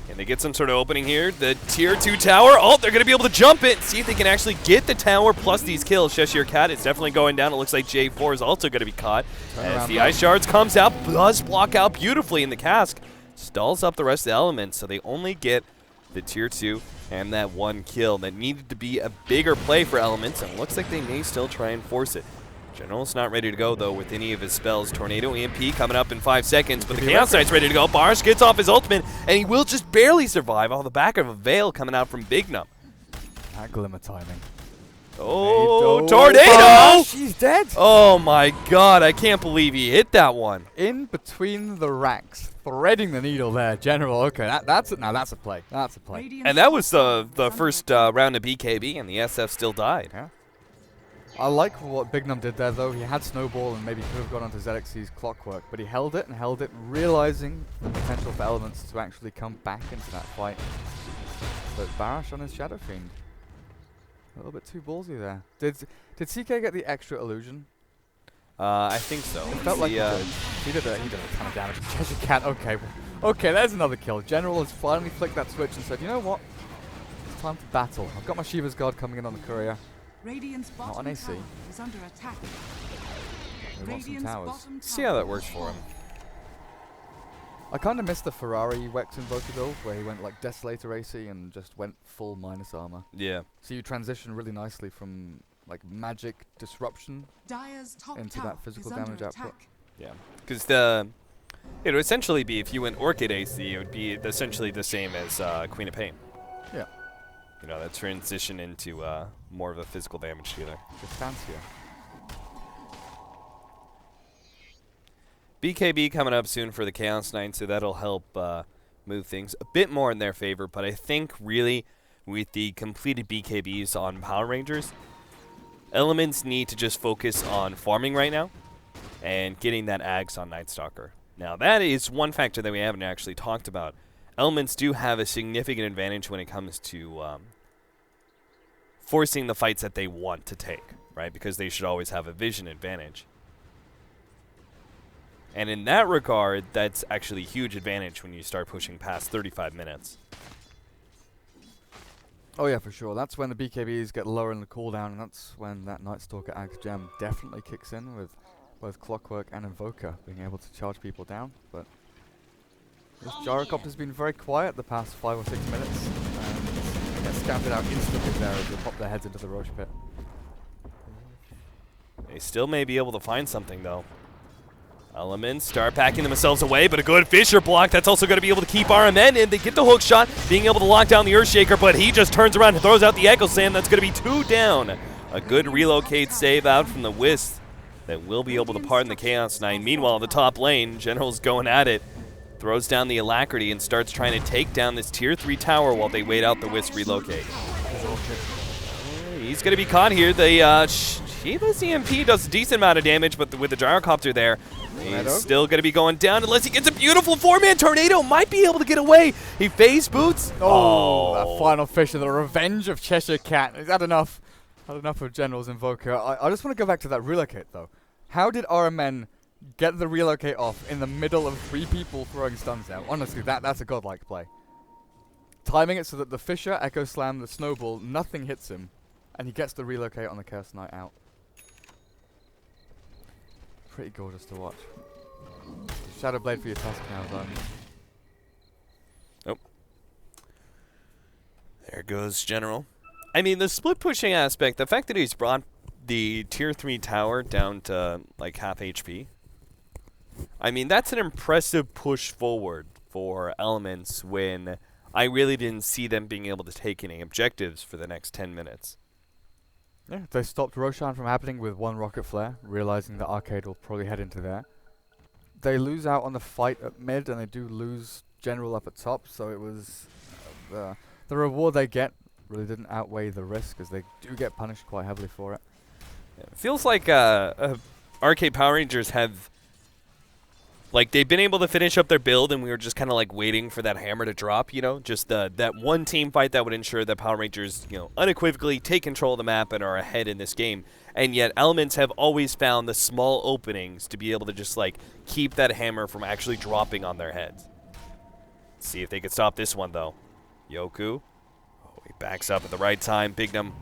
And they get some sort of opening here. The tier 2 tower. Oh, they're going to be able to jump it. See if they can actually get the tower plus these kills. Cheshire Cat is definitely going down. It looks like J4 is also going to be caught. As the Ice Shards comes out, does block out beautifully in the cask. Stalls up the rest of the elements, so they only get the tier 2 and that one kill. That needed to be a bigger play for Elements, and it looks like they may still try and force it. General's not ready to go, though, with any of his spells. Tornado EMP coming up in 5 seconds, but the Chaos Knight's ready to go. Barsh gets off his ultimate, and he will just barely survive off the back of a Veil coming out from Bignum. That glimmer timing. Oh, Tornado! She's dead! Oh my god, I can't believe he hit that one. In between the racks, threading the needle there, General. Okay, that's a play. That's a play. Radiant's And that was bottom the tower is first under attack. round of BKB, and the SF still died. Yeah. I like what Bignum did there, though. He had Snowball and maybe could have gone onto ZXC's Clockwork, but he held it, realizing the potential for Elements to actually come back into that fight. But Barash on his Shadow Fiend. A little bit too ballsy there. Did CK get the extra illusion? I think so. It felt like he did. He did a ton of damage. Cheshire Cat, okay. Okay, there's another kill. General has finally flicked that switch and said, you know what? It's time to battle. I've got my Shiva's Guard coming in on the courier. Radiant's Not bottom on AC. tower is under attack. We want some Radiant's towers. bottom See how tower that works is for him. I kind of missed the Ferrari Wex Invoker build where he went like Desolator AC and just went full minus armor. Yeah. So you transition really nicely from like magic disruption Dire's top into tower that physical is under damage output. attack. Yeah. Because it would essentially be, if you went Orchid AC, it would be essentially the same as Queen of Pain. Yeah, You know, that transition into more of a physical damage dealer. just fancier. BKB coming up soon for the Chaos Knight, so that'll help move things a bit more in their favor. But I think really with the completed BKBs on Power Rangers, Elements need to just focus on farming right now and getting that Ags on Night Stalker. Now that is one factor that we haven't actually talked about. Elements do have a significant advantage when it comes to forcing the fights that they want to take, right? Because they should always have a vision advantage. And in that regard, that's actually a huge advantage when you start pushing past 35 minutes. Oh yeah, for sure. That's when the BKBs get lower in the cooldown, and that's when that Night Stalker Axe gem definitely kicks in with both Clockwork and Invoker being able to charge people down. But this Gyrocopter's been very quiet the past 5 or 6 minutes. And get scouted out instantly there as they pop their heads into the Roche pit. They still may be able to find something, though. Elements start packing themselves away, but a good Fissure block. That's also going to be able to keep RMN in. They get the hook shot, being able to lock down the Earthshaker, but he just turns around and throws out the Echo Slam. That's going to be 2 down. A good relocate save out from the Wisp that will be able to pardon the Chaos Knight. Meanwhile, the top lane, General's going at it. Throws down the Alacrity and starts trying to take down this tier 3 tower while they wait out the Wisp relocate. He's going to be caught here. The Shiva's EMP does a decent amount of damage, but with the Gyrocopter there, he's still going to be going down unless he gets a beautiful 4-man tornado. Might be able to get away. He phase boots. Oh, that final Fissure, the revenge of Cheshire Cat. He's had enough. Had enough of General's Invoker. I just want to go back to that relocate, though. How did RMN get the relocate off in the middle of 3 people throwing stuns out? Honestly, that's a godlike play. Timing it so that the Fissure, Echo Slam, the Snowball, nothing hits him, and he gets the relocate on the Chaos Knight out. Pretty gorgeous to watch. Shadow Blade for your Tusk now, though. Nope. There goes General. I mean, the split pushing aspect, the fact that he's brought the tier 3 tower down to like half HP, I mean, that's an impressive push forward for Elements when I really didn't see them being able to take any objectives for the next 10 minutes. Yeah, they stopped Roshan from happening with 1 Rocket Flare, realizing that Arcade will probably head into there. They lose out on the fight at mid, and they do lose General up at top, so it was the reward they get really didn't outweigh the risk, as they do get punished quite heavily for it. Yeah, it feels like Arcade Power Rangers have, like, they've been able to finish up their build, and we were just kind of like waiting for that hammer to drop, you know, just that one team fight that would ensure that Power Rangers, you know, unequivocally take control of the map and are ahead in this game. And yet Elements have always found the small openings to be able to just like keep that hammer from actually dropping on their heads. Let's see if they could stop this one, though. Yoku. Oh, he backs up at the right time. Bignum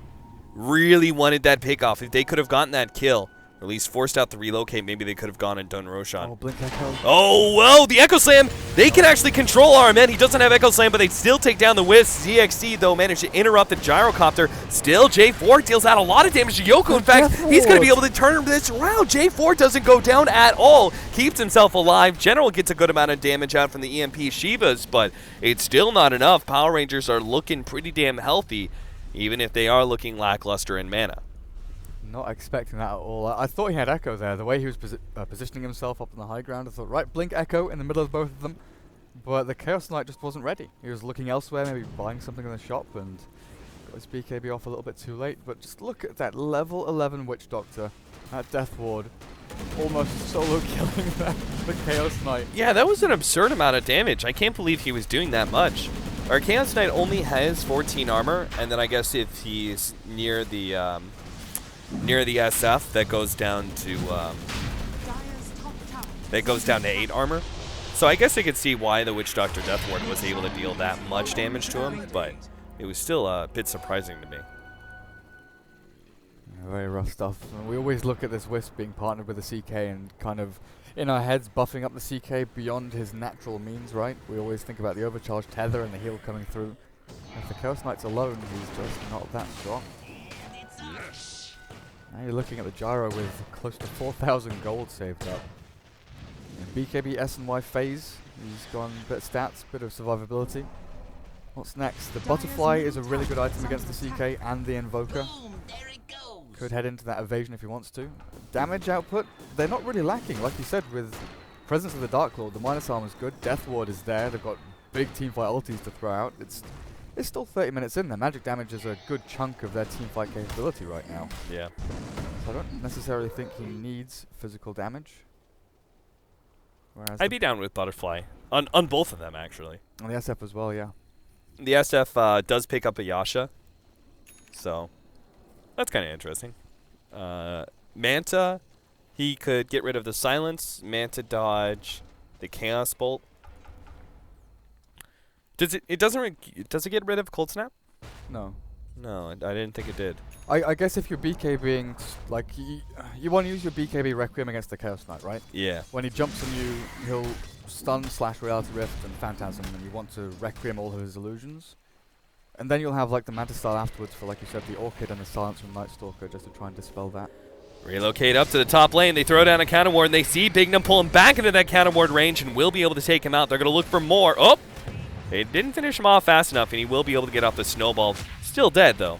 really wanted that pickoff. If they could have gotten that kill, or at least forced out the relocate, maybe they could have gone and done Roshan. Oh, Blink Echo. Oh, well, the Echo Slam. They can actually control RMN. He doesn't have Echo Slam, but they still take down the Wisp. ZXC, though, managed to interrupt the Gyrocopter. Still, J4 deals out a lot of damage to Yoku. In fact, he's going to be able to turn this around. J4 doesn't go down at all. Keeps himself alive. General gets a good amount of damage out from the EMP Shivas, but it's still not enough. Power Rangers are looking pretty damn healthy, even if they are looking lackluster in mana. Not expecting that at all. I thought he had Echo there. The way he was positioning himself up on the high ground, I thought, right, Blink Echo in the middle of both of them. But the Chaos Knight just wasn't ready. He was looking elsewhere, maybe buying something in the shop, and got his BKB off a little bit too late. But just look at that level 11 Witch Doctor at Death Ward, almost solo killing the Chaos Knight. Yeah, that was an absurd amount of damage. I can't believe he was doing that much. Our Chaos Knight only has 14 armor, and then I guess if he's near the SF, that goes down to 8 armor. So I guess I could see why the Witch Doctor Death Ward was able to deal that much damage to him, but it was still a bit surprising to me. Yeah, very rough stuff. And we always look at this Wisp being partnered with the CK and kind of in our heads buffing up the CK beyond his natural means, right? We always think about the overcharged tether and the heal coming through. If the Chaos Knight's alone, he's just not that strong. Now you're looking at the Gyro with close to 4,000 gold saved up. In BKB S&Y phase, he's gone a bit of stats, bit of survivability. What's next? The Butterfly is a really good item against the CK and the Invoker. Could head into that evasion if he wants to. Damage output, they're not really lacking. Like you said, with Presence of the Dark Lord, the minus armor is good. Death Ward is there. They've got big teamfight ultis to throw out. It's still 30 minutes in there. Magic damage is a good chunk of their teamfight capability right now. Yeah. So I don't necessarily think he needs physical damage. Whereas I'd be down with Butterfly. On both of them, actually. on the SF as well, yeah. The SF does pick up a Yasha, so that's kind of interesting. Manta, he could get rid of the Silence, Manta dodge, the Chaos Bolt. Does it get rid of Cold Snap? No. No, I didn't think it did. I guess if you're BKBing, like, you want to use your BKB Requiem against the Chaos Knight, right? Yeah. When he jumps on you, he'll stun / Reality Rift and Phantasm, and you want to Requiem all of his illusions. And then you'll have like the Manta style afterwards for, like you said, the Orchid and the Silence from Night Stalker, just to try and dispel that. Relocate up to the top lane. They throw down a counter ward, and they see Bignum pull him back into that counter ward range and will be able to take him out. They're going to look for more. Oh! They didn't finish him off fast enough, and he will be able to get off the snowball. Still dead, though.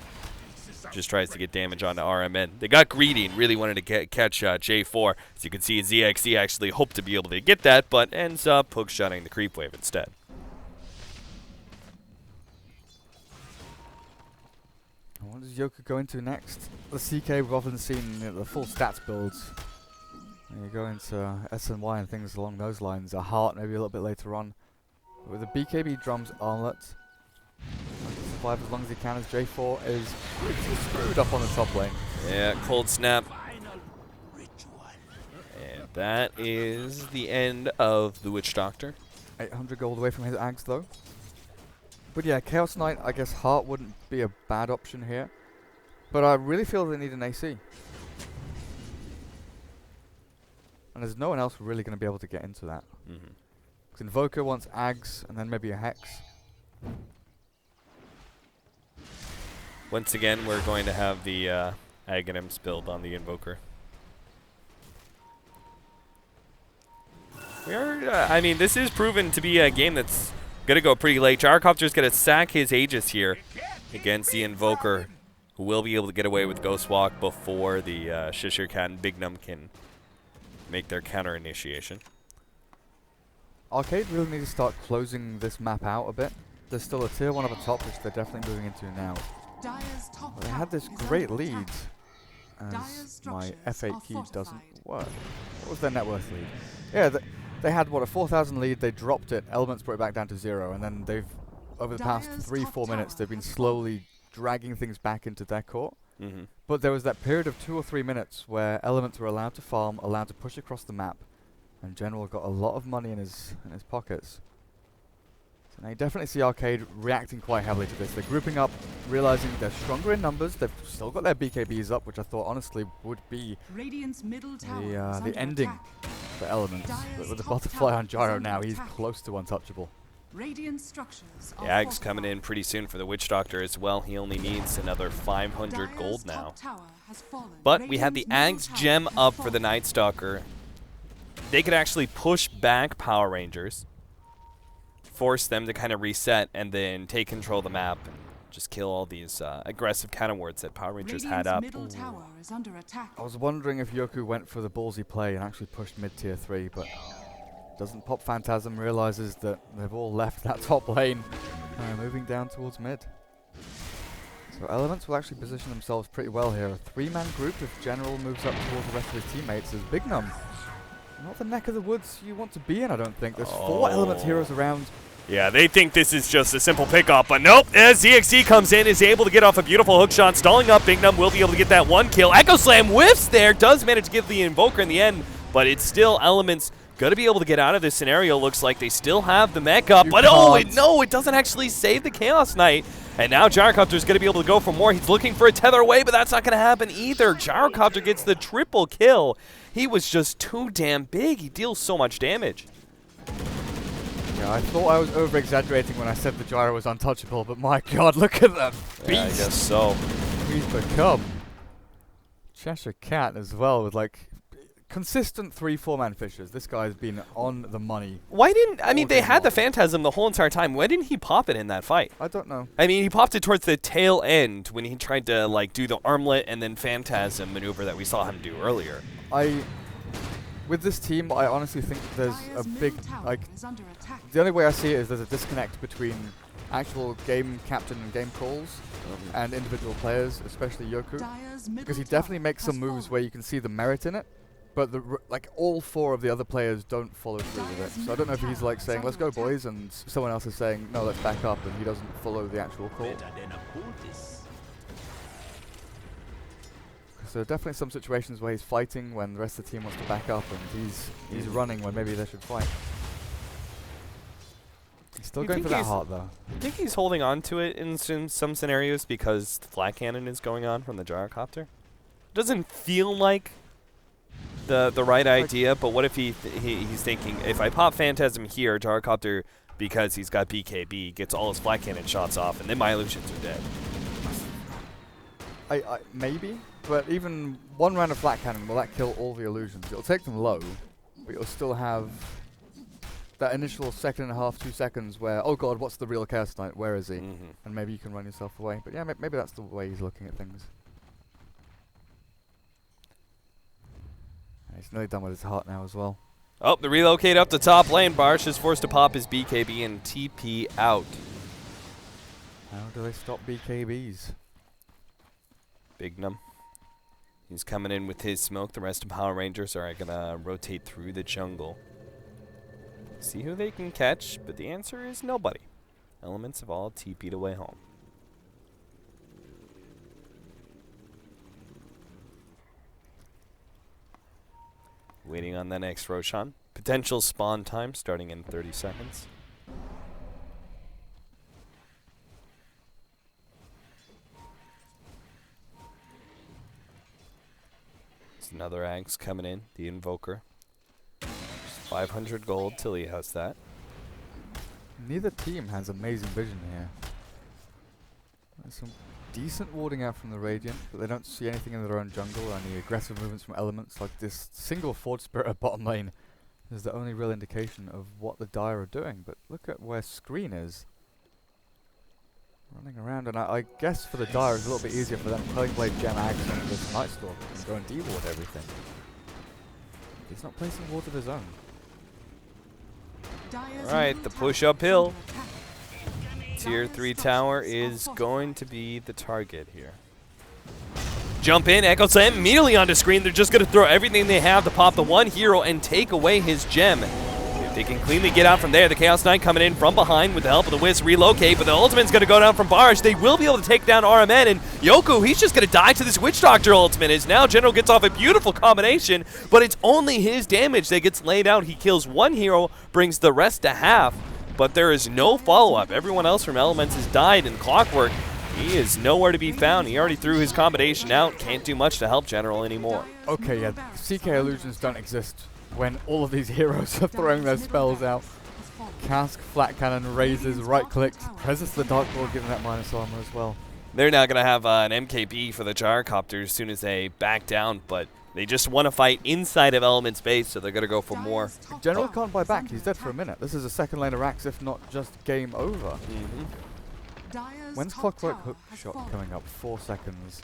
Just tries to get damage onto RMN. They got greedy and really wanted to catch J4. As you can see, ZXC actually hoped to be able to get that, but ends up hookshotting the creep wave instead. What does Yoku go into next? The CK, we've often seen the full stats builds. You go into SNY and things along those lines. A heart maybe a little bit later on. But with the BKB drums armlet, survive as long as he can, as J4 is pretty screwed up on the top lane. Yeah, cold snap. And that is the end of the Witch Doctor. 800 gold away from his Ags though. But yeah, Chaos Knight, I guess Heart wouldn't be a bad option here. But I really feel they need an AC. And there's no one else really going to be able to get into that. Because Invoker wants Ags and then maybe a Hex. Once again, we're going to have the Aghanim's build on the Invoker. I mean, this is proven to be a game that's going to go pretty late. Gyrocopter's going to sack his Aegis here against the Invoker, who will be able to get away with Ghost Walk before the Shishir Cat and Bignum can make their counter initiation. Arcade really need to start closing this map out a bit. There's still a tier 1 up at top, which they're definitely moving into now. Well, they had this great lead, as my F8 key doesn't work. What was their net worth lead? Yeah, they had, what, a 4,000 lead, they dropped it, Elements brought it back down to 0, and then they've, over the past 3-4 minutes, they've been slowly dragging things back into their court. But there was that period of 2 or 3 minutes where Elements were allowed to farm, allowed to push across the map, and General got a lot of money in his pockets. So now you definitely see Arcade reacting quite heavily to this. They're grouping up, realizing they're stronger in numbers. They've still got their BKBs up, which I thought honestly would be the ending for Elements. But with the butterfly on Gyro now, he's close to untouchable. The Ag's coming in pretty soon for the Witch Doctor as well. He only needs another 500 gold now. But we have the Ag's gem up for the Night Stalker. They could actually push back Power Rangers, force them to kind of reset, and then take control of the map and just kill all these aggressive counter wards that Power Rangers had up. I was wondering if Yoku went for the ballsy play and actually pushed mid-tier 3, but doesn't pop Phantasm, realizes that they've all left that top lane, moving down towards mid. So Elements will actually position themselves pretty well here. A 3-man group if General moves up towards the rest of his teammates as Bignum. Not the neck of the woods you want to be in, I don't think. There's 4 Elements heroes around. Yeah, they think this is just a simple pickup, but nope. As ZXC comes in, is able to get off a beautiful hook shot, stalling up. Bignum will be able to get that 1 kill. Echo Slam whiffs there, does manage to give the Invoker in the end, but it's still Elements going to be able to get out of this scenario. Looks like they still have the mech up, but no, it doesn't actually save the Chaos Knight. And now Gyrocopter's going to be able to go for more. He's looking for a tether away, but that's not going to happen either. Gyrocopter gets the triple kill. He was just too damn big. He deals so much damage. Yeah, I thought I was over-exaggerating when I said the Gyro was untouchable, but my god, look at that beast. Yeah, I guess so. He's become. Cheshire Cat as well, with like consistent 3-4-man fishers. This guy's been on the money. Why didn't, I mean, they had the Phantasm the whole entire time. Why didn't he pop it in that fight? I don't know. I mean, he popped it towards the tail end when he tried to, like, do the armlet and then Phantasm maneuver that we saw him do earlier. With this team, I honestly think there's a big, like, the only way I see it is there's a disconnect between actual game captain and game calls and individual players, especially Yoku, because he definitely makes some moves where you can see the merit in it, but like all 4 of the other players don't follow through with it. So I don't know if he's like saying, let's go boys, and someone else is saying, no, let's back up, and he doesn't follow the actual call. So there are definitely some situations where he's fighting when the rest of the team wants to back up, and he's running when maybe they should fight. He's still going for that heart though. I think he's holding on to it in some scenarios because the flat cannon is going on from the Gyrocopter. Doesn't feel like the right idea, but what if he's thinking, if I pop Phantasm here, Gyrocopter because he's got BKB, gets all his flat cannon shots off, and then my illusions are dead. Maybe, but even one round of flat cannon, will that kill all the illusions? It'll take them low, but you'll still have that initial second and a half, 2 seconds where, oh god, what's the real Chaos Knight? Where is he? And maybe you can run yourself away. But yeah, maybe that's the way he's looking at things. And he's nearly done with his heart now as well. Oh, the relocate up the top lane. Barsh is forced to pop his BKB and TP out. How do they stop BKBs? Bignum. He's coming in with his smoke. The rest of Power Rangers are going to rotate through the jungle. See who they can catch, but the answer is nobody. Elements have all TP'd away home. Waiting on the next Roshan. Potential spawn time starting in 30 seconds. There's another Axe coming in, the Invoker. 500 gold till he has that. Neither team has amazing vision here. There's some decent warding out from the Radiant, but they don't see anything in their own jungle or any aggressive movements from elements. Like this single Forge Spirit at bottom lane is the only real indication of what the Dire are doing. But look at where Screen is. Running around, and I guess for the Dire it's a little bit easier for them. Quelling Blade, Gem, Axe, and this Night Stalker can go and de-ward everything. He's not placing ward of his own. Alright, the push uphill. Tier 3 tower is going to be the target here. Jump in, Echo Slam immediately onto screen. They're just going to throw everything they have to pop the one hero and take away his gem. If they can cleanly get out from there, the Chaos Knight coming in from behind with the help of the Wisp relocate, but the ultimate's going to go down from Barsh. They will be able to take down RMN, and Yoku, he's just going to die to this Witch Doctor ultimate, as now General gets off a beautiful combination, but it's only his damage that gets laid out. He kills one hero, brings the rest to half, but there is no follow-up. Everyone else from Elements has died, and Clockwork, he is nowhere to be found. He already threw his combination out, can't do much to help General anymore. Okay, yeah, CK illusions don't exist when all of these heroes are throwing their spells out. Cask, flat cannon, raises, right click, presses the Dark Lord, giving that minus armor as well. They're now going to have an MKB for the Gyrocopter as soon as they back down, but they just want to fight inside of Element space, so they're going to go for more. General can't buy back, he's dead for a minute. This is a second lane of Axe, if not just game over. When's Clockwork hook shot coming up? 4 seconds.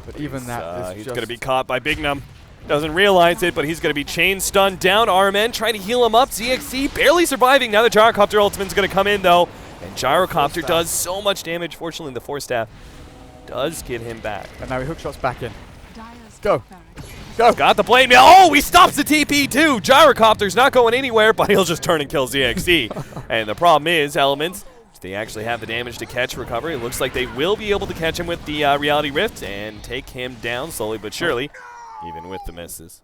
But even that is he's just... going to be caught by Bignum. Doesn't realize it, but he's going to be chain stunned down. RMN trying to heal him up. ZXC barely surviving. Now the Gyrocopter ultimate's going to come in, though. And Gyrocopter does so much damage. Fortunately, the Force Staff does get him back. And now he hookshot's back in. Go. Go. Got the blade now. Oh, he stops the TP, too. Gyrocopter's not going anywhere, but he'll just turn and kill ZXC. And the problem is, Elements, they actually have the damage to catch recovery. It looks like they will be able to catch him with the Reality Rift and take him down slowly but surely. Even with the misses.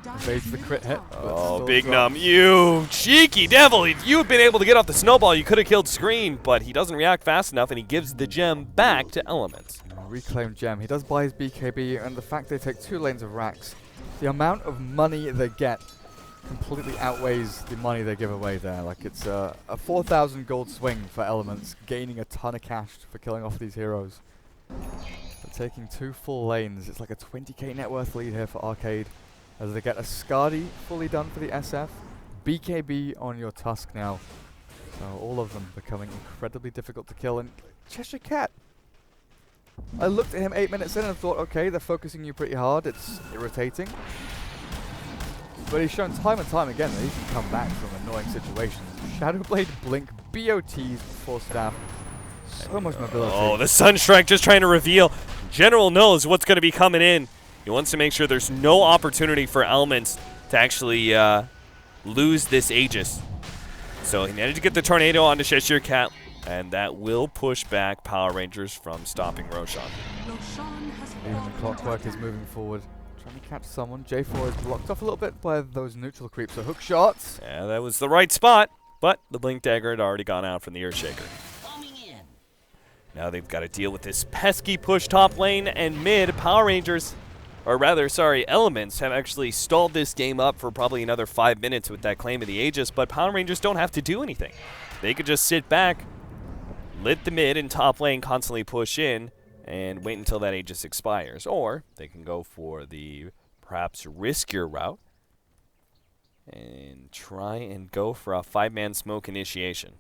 Evades the crit hit. Oh, Bignum, you cheeky devil. If you had been able to get off the snowball, you could have killed Screen, but he doesn't react fast enough, and he gives the gem back to Elements. Reclaimed gem. He does buy his BKB, and the fact they take 2 lanes of racks, the amount of money they get completely outweighs the money they give away there. Like, it's a 4,000 gold swing for Elements, gaining a ton of cash for killing off these heroes. But taking 2 full lanes, it's like a 20k net worth lead here for Arcade, as they get a Skadi fully done for the SF, BKB on your Tusk now. So all of them becoming incredibly difficult to kill. And Cheshire Cat, I looked at him 8 minutes in and thought, okay, they're focusing you pretty hard, it's irritating. But he's shown time and time again that he can come back from annoying situations. Shadowblade, Blink, BOTs, Force Staff. So much mobility. Oh, the Sunstrike just trying to reveal. General knows what's going to be coming in. He wants to make sure there's no opportunity for Elements to actually lose this Aegis. So he managed to get the Tornado onto Cheshire Cat, and that will push back Power Rangers from stopping Roshan. Even the Clockwork is moving forward, trying to catch someone. J4 is blocked off a little bit by those neutral creeps, so hook shots. Yeah, that was the right spot, but the Blink Dagger had already gone out from the Earthshaker. Now they've got to deal with this pesky push top lane and mid. Power Rangers, or rather, sorry, Elements have actually stalled this game up for probably another 5 minutes with that claim of the Aegis, but Power Rangers don't have to do anything. they could just sit back, let the mid and top lane constantly push in, and wait until that Aegis expires. Or they can go for the perhaps riskier route and try and go for a 5-man smoke initiation.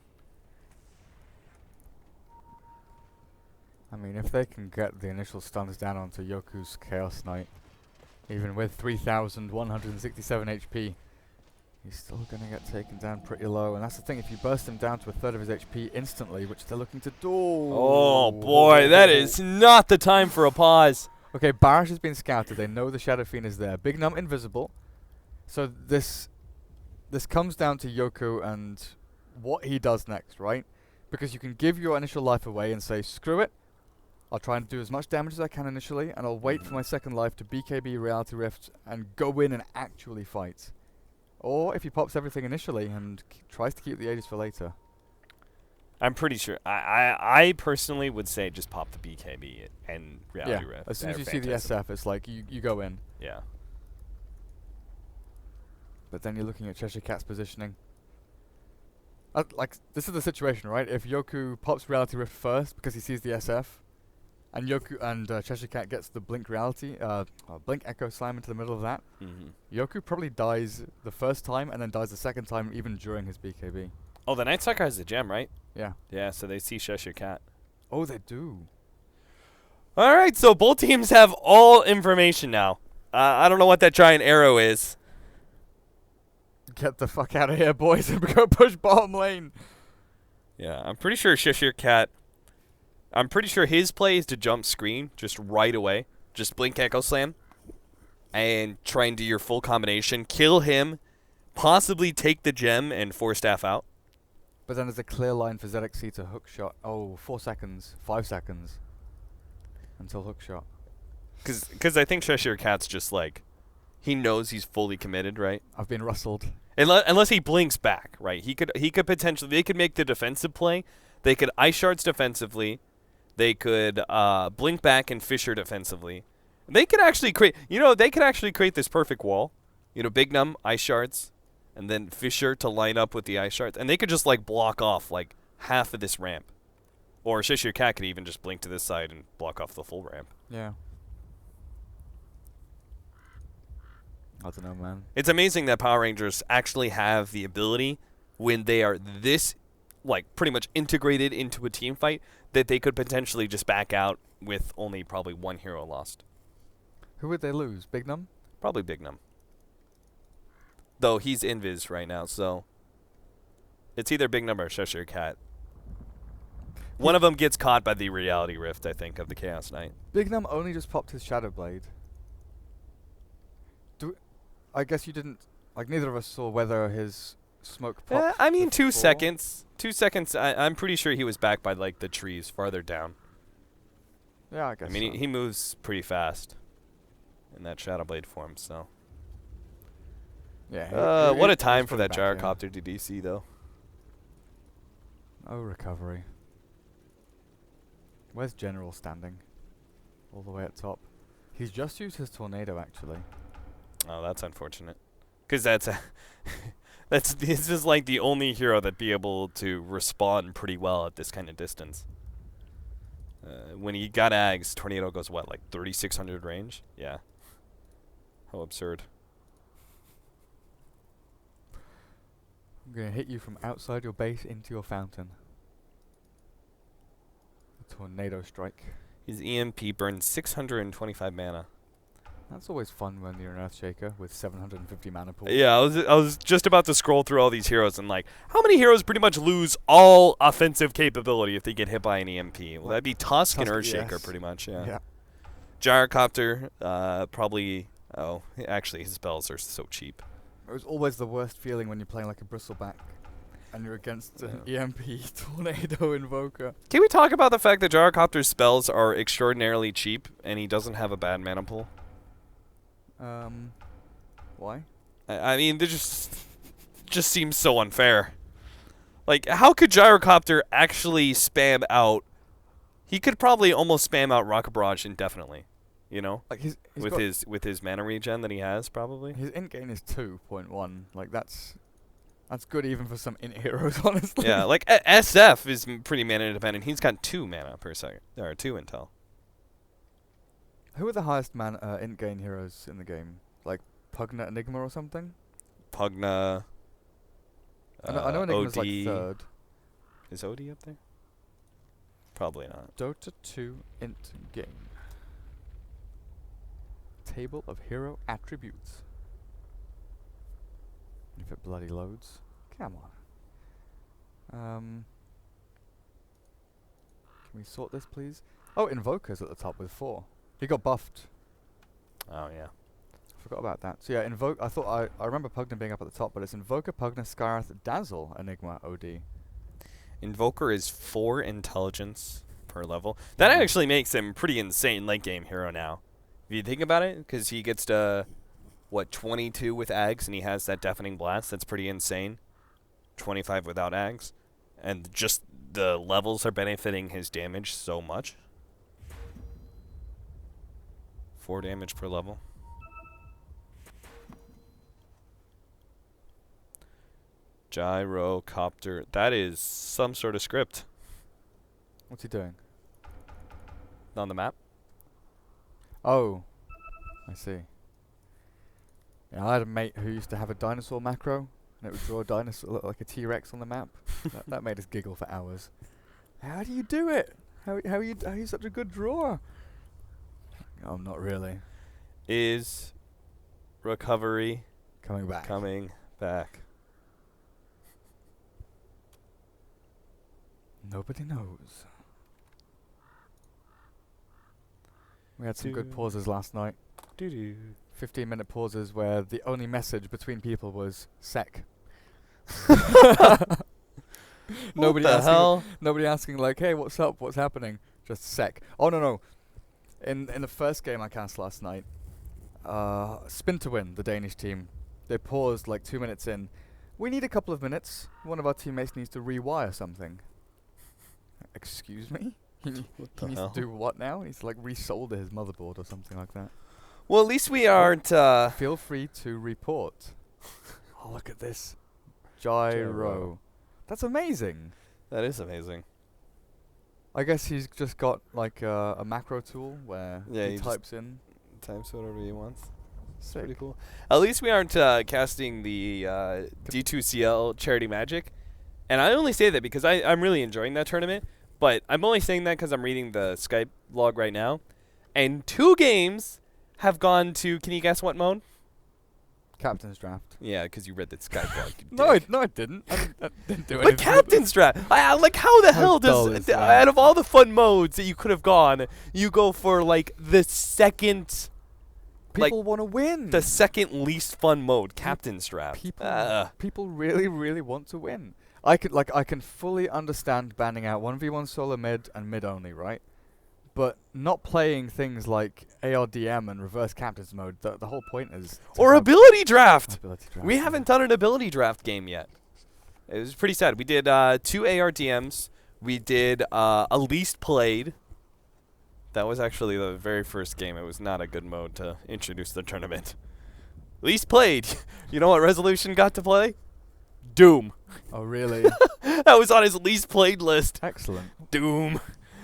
I mean, if they can get the initial stuns down onto Yoku's Chaos Knight, even with 3,167 HP, he's still going to get taken down pretty low. And that's the thing, if you burst him down to a third of his HP instantly, which they're looking to do. Oh boy, that is not the time for a pause. Okay, Barish has been scouted. They know the Shadow Fiend is there. Big Num invisible. So this comes down to Yoku and what he does next, right? Because you can give your initial life away and say, screw it. I'll try and do as much damage as I can initially, and I'll wait for my second life to BKB Reality Rift and go in and actually fight. Or if he pops everything initially and tries to keep the Aegis for later. I'm pretty sure. I personally would say just pop the BKB and Reality Rift. As soon as you see the SF, it's like you go in. Yeah. But then you're looking at Cheshire Cat's positioning. Like, this is the situation, right? If Yoku pops Reality Rift first because he sees the SF, and Cheshire Cat gets the Blink Reality, Blink Echo Slam into the middle of that, Yoku probably dies the first time and then dies the second time even during his BKB. Oh, the Night Stalker has the gem, right? Yeah. Yeah, so they see Cheshire Cat. Oh, they do. All right, so both teams have all information now. I don't know what that giant arrow is. Get the fuck out of here, boys, and go push bottom lane. Yeah, I'm pretty sure Cheshire Cat... I'm pretty sure his play is to jump screen just right away. Just Blink Echo Slam. And try and do your full combination. Kill him. Possibly take the gem and 4-staff out. But then there's a clear line for ZXC to hook shot. Oh, 4 seconds. 5 seconds. Until hook shot. Because I think Cheshire Cat's just like... He knows he's fully committed, right? I've been rustled. Unless he blinks back, right? He could potentially... They could make the defensive play. They could Ice Shards defensively. They could blink back and Fisher defensively. They could actually create, this perfect wall. Big Num, Ice Shards, and then Fisher to line up with the Ice Shards. And they could just, block off, half of this ramp. Or Cheshire Cat could even just blink to this side and block off the full ramp. Yeah. I don't know, man. It's amazing that Power Rangers actually have the ability, when they are this, pretty much integrated into a team fight, that they could potentially just back out with only probably one hero lost. Who would they lose? Big Num? Probably Big Num. Though he's invis right now, so it's either Big Num or Cheshire Cat. One of them gets caught by the Reality Rift, I think, of the Chaos Knight. Big Num only just popped his Shadow Blade. I guess you didn't... neither of us saw whether his smoke popped. I mean, 2 seconds. 2 seconds. I'm pretty sure he was back by, the trees farther down. Yeah, I guess I mean, he moves pretty fast in that Shadow Blade form, so... Yeah. What a time for that gyrocopter to DC, though. Oh, recovery. Where's General standing? All the way at top. He's just used his tornado, actually. Oh, that's unfortunate. Because this is the only hero that'd be able to respond pretty well at this kind of distance. When he got Ags, Tornado goes, what, 3,600 range? Yeah. How absurd. I'm going to hit you from outside your base into your fountain. A tornado strike. His EMP burns 625 mana. That's always fun when you're an Earthshaker with 750 mana pool. Yeah, I was just about to scroll through all these heroes and how many heroes pretty much lose all offensive capability if they get hit by an EMP? Well, that'd be Tusk and Earthshaker, yes. pretty much, yeah. Yeah. Gyrocopter, probably... Oh, actually, his spells are so cheap. It was always the worst feeling when you're playing a bristleback and you're against an EMP Tornado Invoker. Can we talk about the fact that Gyrocopter's spells are extraordinarily cheap and he doesn't have a bad mana pool? Why? I mean, they just seems so unfair. How could Gyrocopter actually spam out? He could probably almost spam out Rocket Barrage indefinitely, with his mana regen that he has, probably. His int gain is 2.1. That's That's good even for some int heroes, honestly. Yeah, like SF is pretty mana independent. He's got 2 mana per second, or 2 intel. Who are the highest int gain heroes in the game? Like Pugna Enigma or something? Pugna. I know Enigma's OD. like 3rd. Is OD up there? Probably not. Dota 2 int gain. Table of hero attributes. If it bloody loads. Come on. Can we sort this, please? Oh, Invoker's at the top with 4. He got buffed. Oh, yeah. Forgot about that. So yeah, I remember Pugna being up at the top, but it's Invoker, Pugna, Skyrath, Dazzle, Enigma, OD. Invoker is 4 intelligence per level. That actually makes him pretty insane late game hero now. If you think about it, because he gets to, 22 with Ags, and he has that Deafening Blast. That's pretty insane. 25 without Ags. And just the levels are benefiting his damage so much. 4 damage per level. Gyrocopter. That is some sort of script. What's he doing? On the map? Oh. I see. Yeah, I had a mate who used to have a dinosaur macro, and it would draw a dinosaur, look like a T-Rex on the map. that made us giggle for hours. How do you do it? How are you such a good drawer? Oh, not really. Is recovery coming back? Coming back. Nobody knows. We had some good pauses last night. 15-minute pauses where the only message between people was sec. Nobody asking like, hey, what's up? What's happening? Just sec. Oh no. In the first game I cast last night, Spin to Win, the Danish team, they paused like 2 minutes in. We need a couple of minutes. One of our teammates needs to rewire something. Excuse me? He needs to do what now? He's like resolder his motherboard or something like that. Well, at least we aren't. Feel free to report. Oh, look at this. Gyro. That's amazing. That is amazing. I guess he's just got like a macro tool where he types in. Types whatever he wants. It's pretty cool. At least we aren't casting the D2CL Charity Magic. And I only say that because I'm really enjoying that tournament. But I'm only saying that because I'm reading the Skype log right now. And 2 games have gone to, can you guess what mode? Captain's Draft. Yeah, because you read the Skype log. No, I didn't. I didn't do anything. But Captain's Draft. Like, how the hell does, out of all the fun modes that you could have gone, you go for, like, the second... People want to win. The second least fun mode, Captain's Draft. People really, really want to win. I can fully understand banning out 1v1 solo mid and mid only, right? But not playing things like ARDM and reverse captain's mode, the whole point is... Or ability draft! We haven't done an ability draft game yet. It was pretty sad. We did 2 ARDMs. We did a least played. That was actually the very first game. It was not a good mode to introduce the tournament. Least played. You know what Resolution got to play? Doom. Oh, really? That was on his least played list. Excellent. Doom.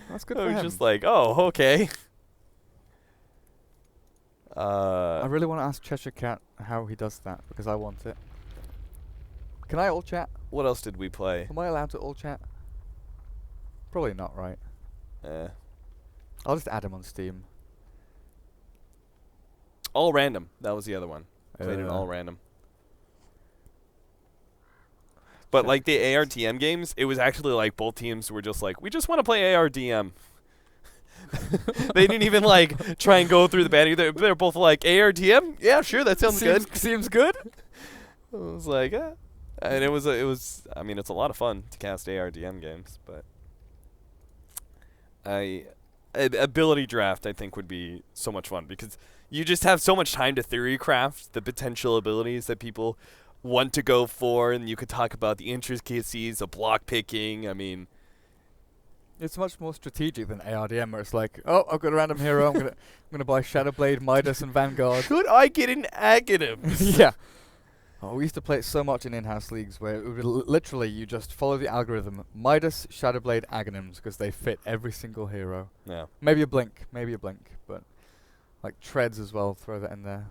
That's good I for was him. just like, oh, okay. I really want to ask Cheshire Cat how he does that, because I want it. Can I all chat? What else did we play? Am I allowed to all chat? Probably not, right? I'll just add him on Steam. All random. That was the other one. Played it all random. But like the ARDM games, it was actually like both teams were just like, we just want to play ARDM. They didn't even like try and go through the banning. They're both like, ARDM? Yeah, sure, that sounds good. Seems good. I was like, and it was. I mean, it's a lot of fun to cast ARDM games, but ability draft I think would be so much fun because you just have so much time to theory craft the potential abilities that people want to go for, and you could talk about the intricacies of block picking. I mean, it's much more strategic than ARDM, where it's like, oh, I've got a random hero. I'm gonna buy Shadowblade, Midas, and Vanguard. Should I get an Aghanim? Yeah. Oh, we used to play it so much in in-house leagues where it would literally you just follow the algorithm. Midas, Shadowblade, Aghanims, because they fit every single hero. Yeah. Maybe a blink, but like treads as well. Throw that in there.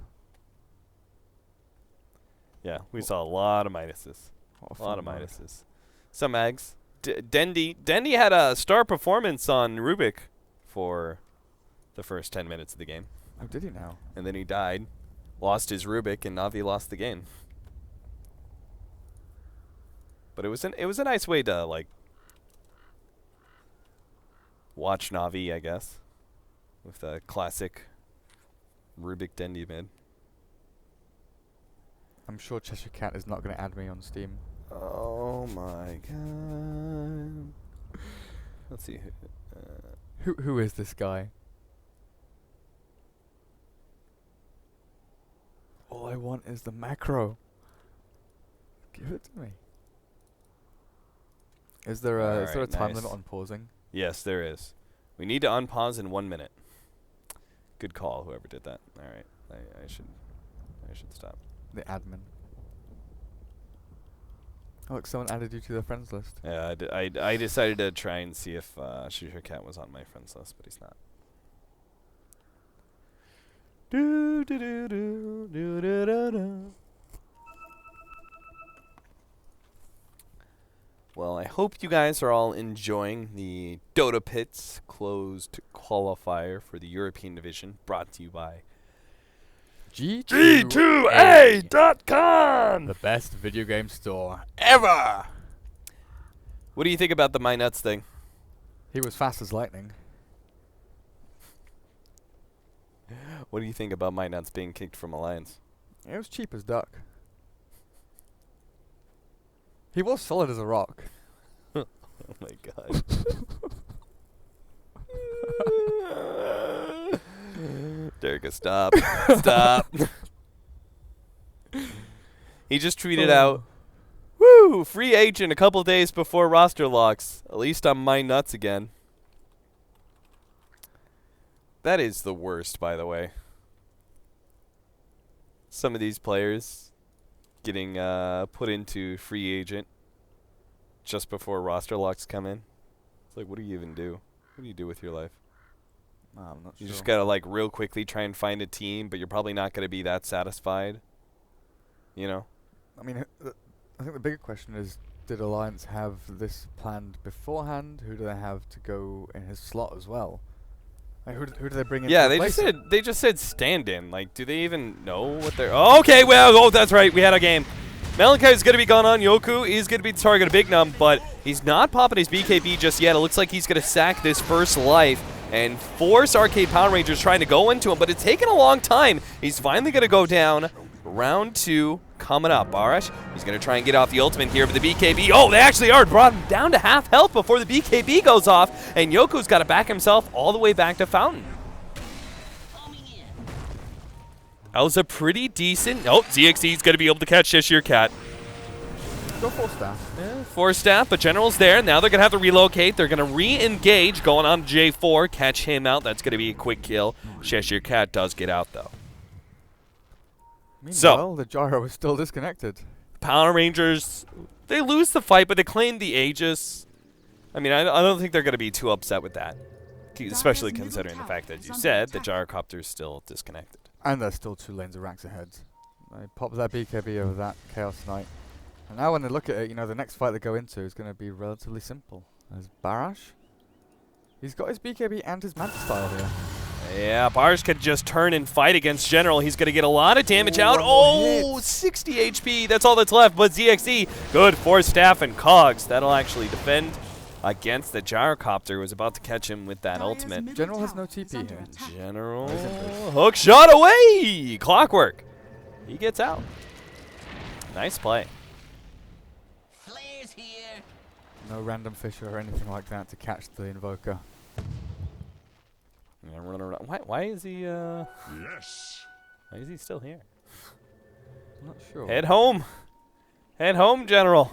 Yeah, we saw a lot of Midases. A lot of Midases. Some Ags. Dendy had a star performance on Rubik for the first 10 minutes of the game. Oh, did he now? And then he died, lost his Rubik, and Navi lost the game. But it was a nice way to like watch Navi, I guess, with the classic Rubik Dendy mid. I'm sure Cheshire Cat is not going to add me on Steam. Oh my god! Let's see. Who is this guy? All I want is the macro. Give it to me. Is there a time limit on pausing? Yes, there is. We need to unpause in 1 minute. Good call, whoever did that. All right, I should stop. The admin. Oh, look, someone added you to their friends list. Yeah, I decided to try and see if Shisha Cat was on my friends list, but he's not. Do do do do do do do do. Well, I hope you guys are all enjoying the DotaPit's closed qualifier for the European division, brought to you by G2A.com, the best video game store ever. What do you think about the My Nuts thing? He was fast as lightning. What do you think about My Nuts being kicked from Alliance? It was cheap as duck. He was solid as a rock. Oh my god. Derek, stop. Stop. He just tweeted out, "Woo! Free agent a couple days before roster locks. At least I'm My Nuts again." That is the worst, by the way. Some of these players getting put into free agent just before roster locks come in. It's like, what do you even do? What do you do with your life? I'm not You sure. just gotta like real quickly try and find a team, but you're probably not gonna be that satisfied. You know? I mean, I think the bigger question is, did Alliance have this planned beforehand? Who do they have to go in his slot as well? Like, who do they bring in? Yeah, to replace him? they just said stand in. Like, do they even know what they're? Oh, okay, well, that's right. We had a game. Malachi is gonna be gone on. Yoku is gonna be the target of Big Num, but he's not popping his BKB just yet. It looks like he's gonna sack this first life and force Arcade Power Rangers trying to go into him, but it's taken a long time. He's finally gonna go down. Round 2 coming up. Barash, he's going to try and get off the ultimate here, but the BKB, oh, they actually are brought him down to half health before the BKB goes off, and Yoku's got to back himself all the way back to Fountain. That was a pretty decent, oh, ZXC's going to be able to catch Cheshire Cat. Go full staff. Yeah, 4 staff, but General's there. Now they're going to have to relocate. They're going to re-engage, going on to J4, catch him out. That's going to be a quick kill. Cheshire Cat does get out, though. Meanwhile, the gyro is still disconnected. Power Rangers, they lose the fight, but they claim the Aegis. I mean, I don't think they're going to be too upset with that, especially considering the fact that you said the gyrocopter's still disconnected. And there's still 2 lanes of racks ahead. They pop that BKB over that Chaos Knight. And now when they look at it, you know, the next fight they go into is going to be relatively simple. There's Barash. He's got his BKB and his Manta style here. Yeah, Bars could just turn and fight against General. He's going to get a lot of damage out. Oh, 60 HP. That's all that's left. But ZXE, good for staff and cogs. That'll actually defend against the gyrocopter, who was about to catch him with that ultimate. General has no TP here. General, hook shot away. Clockwork. He gets out. Nice play. Flares here. No random fisher or anything like that to catch the Invoker. Yeah, running around. Why is he? Yes. Why is he still here? I'm not sure. Head home. Head home, General.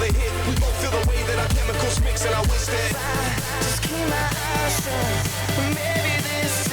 the hit. We both feel Feel the way that our chemicals mix and I wish that I just keep my eyes shut. Maybe this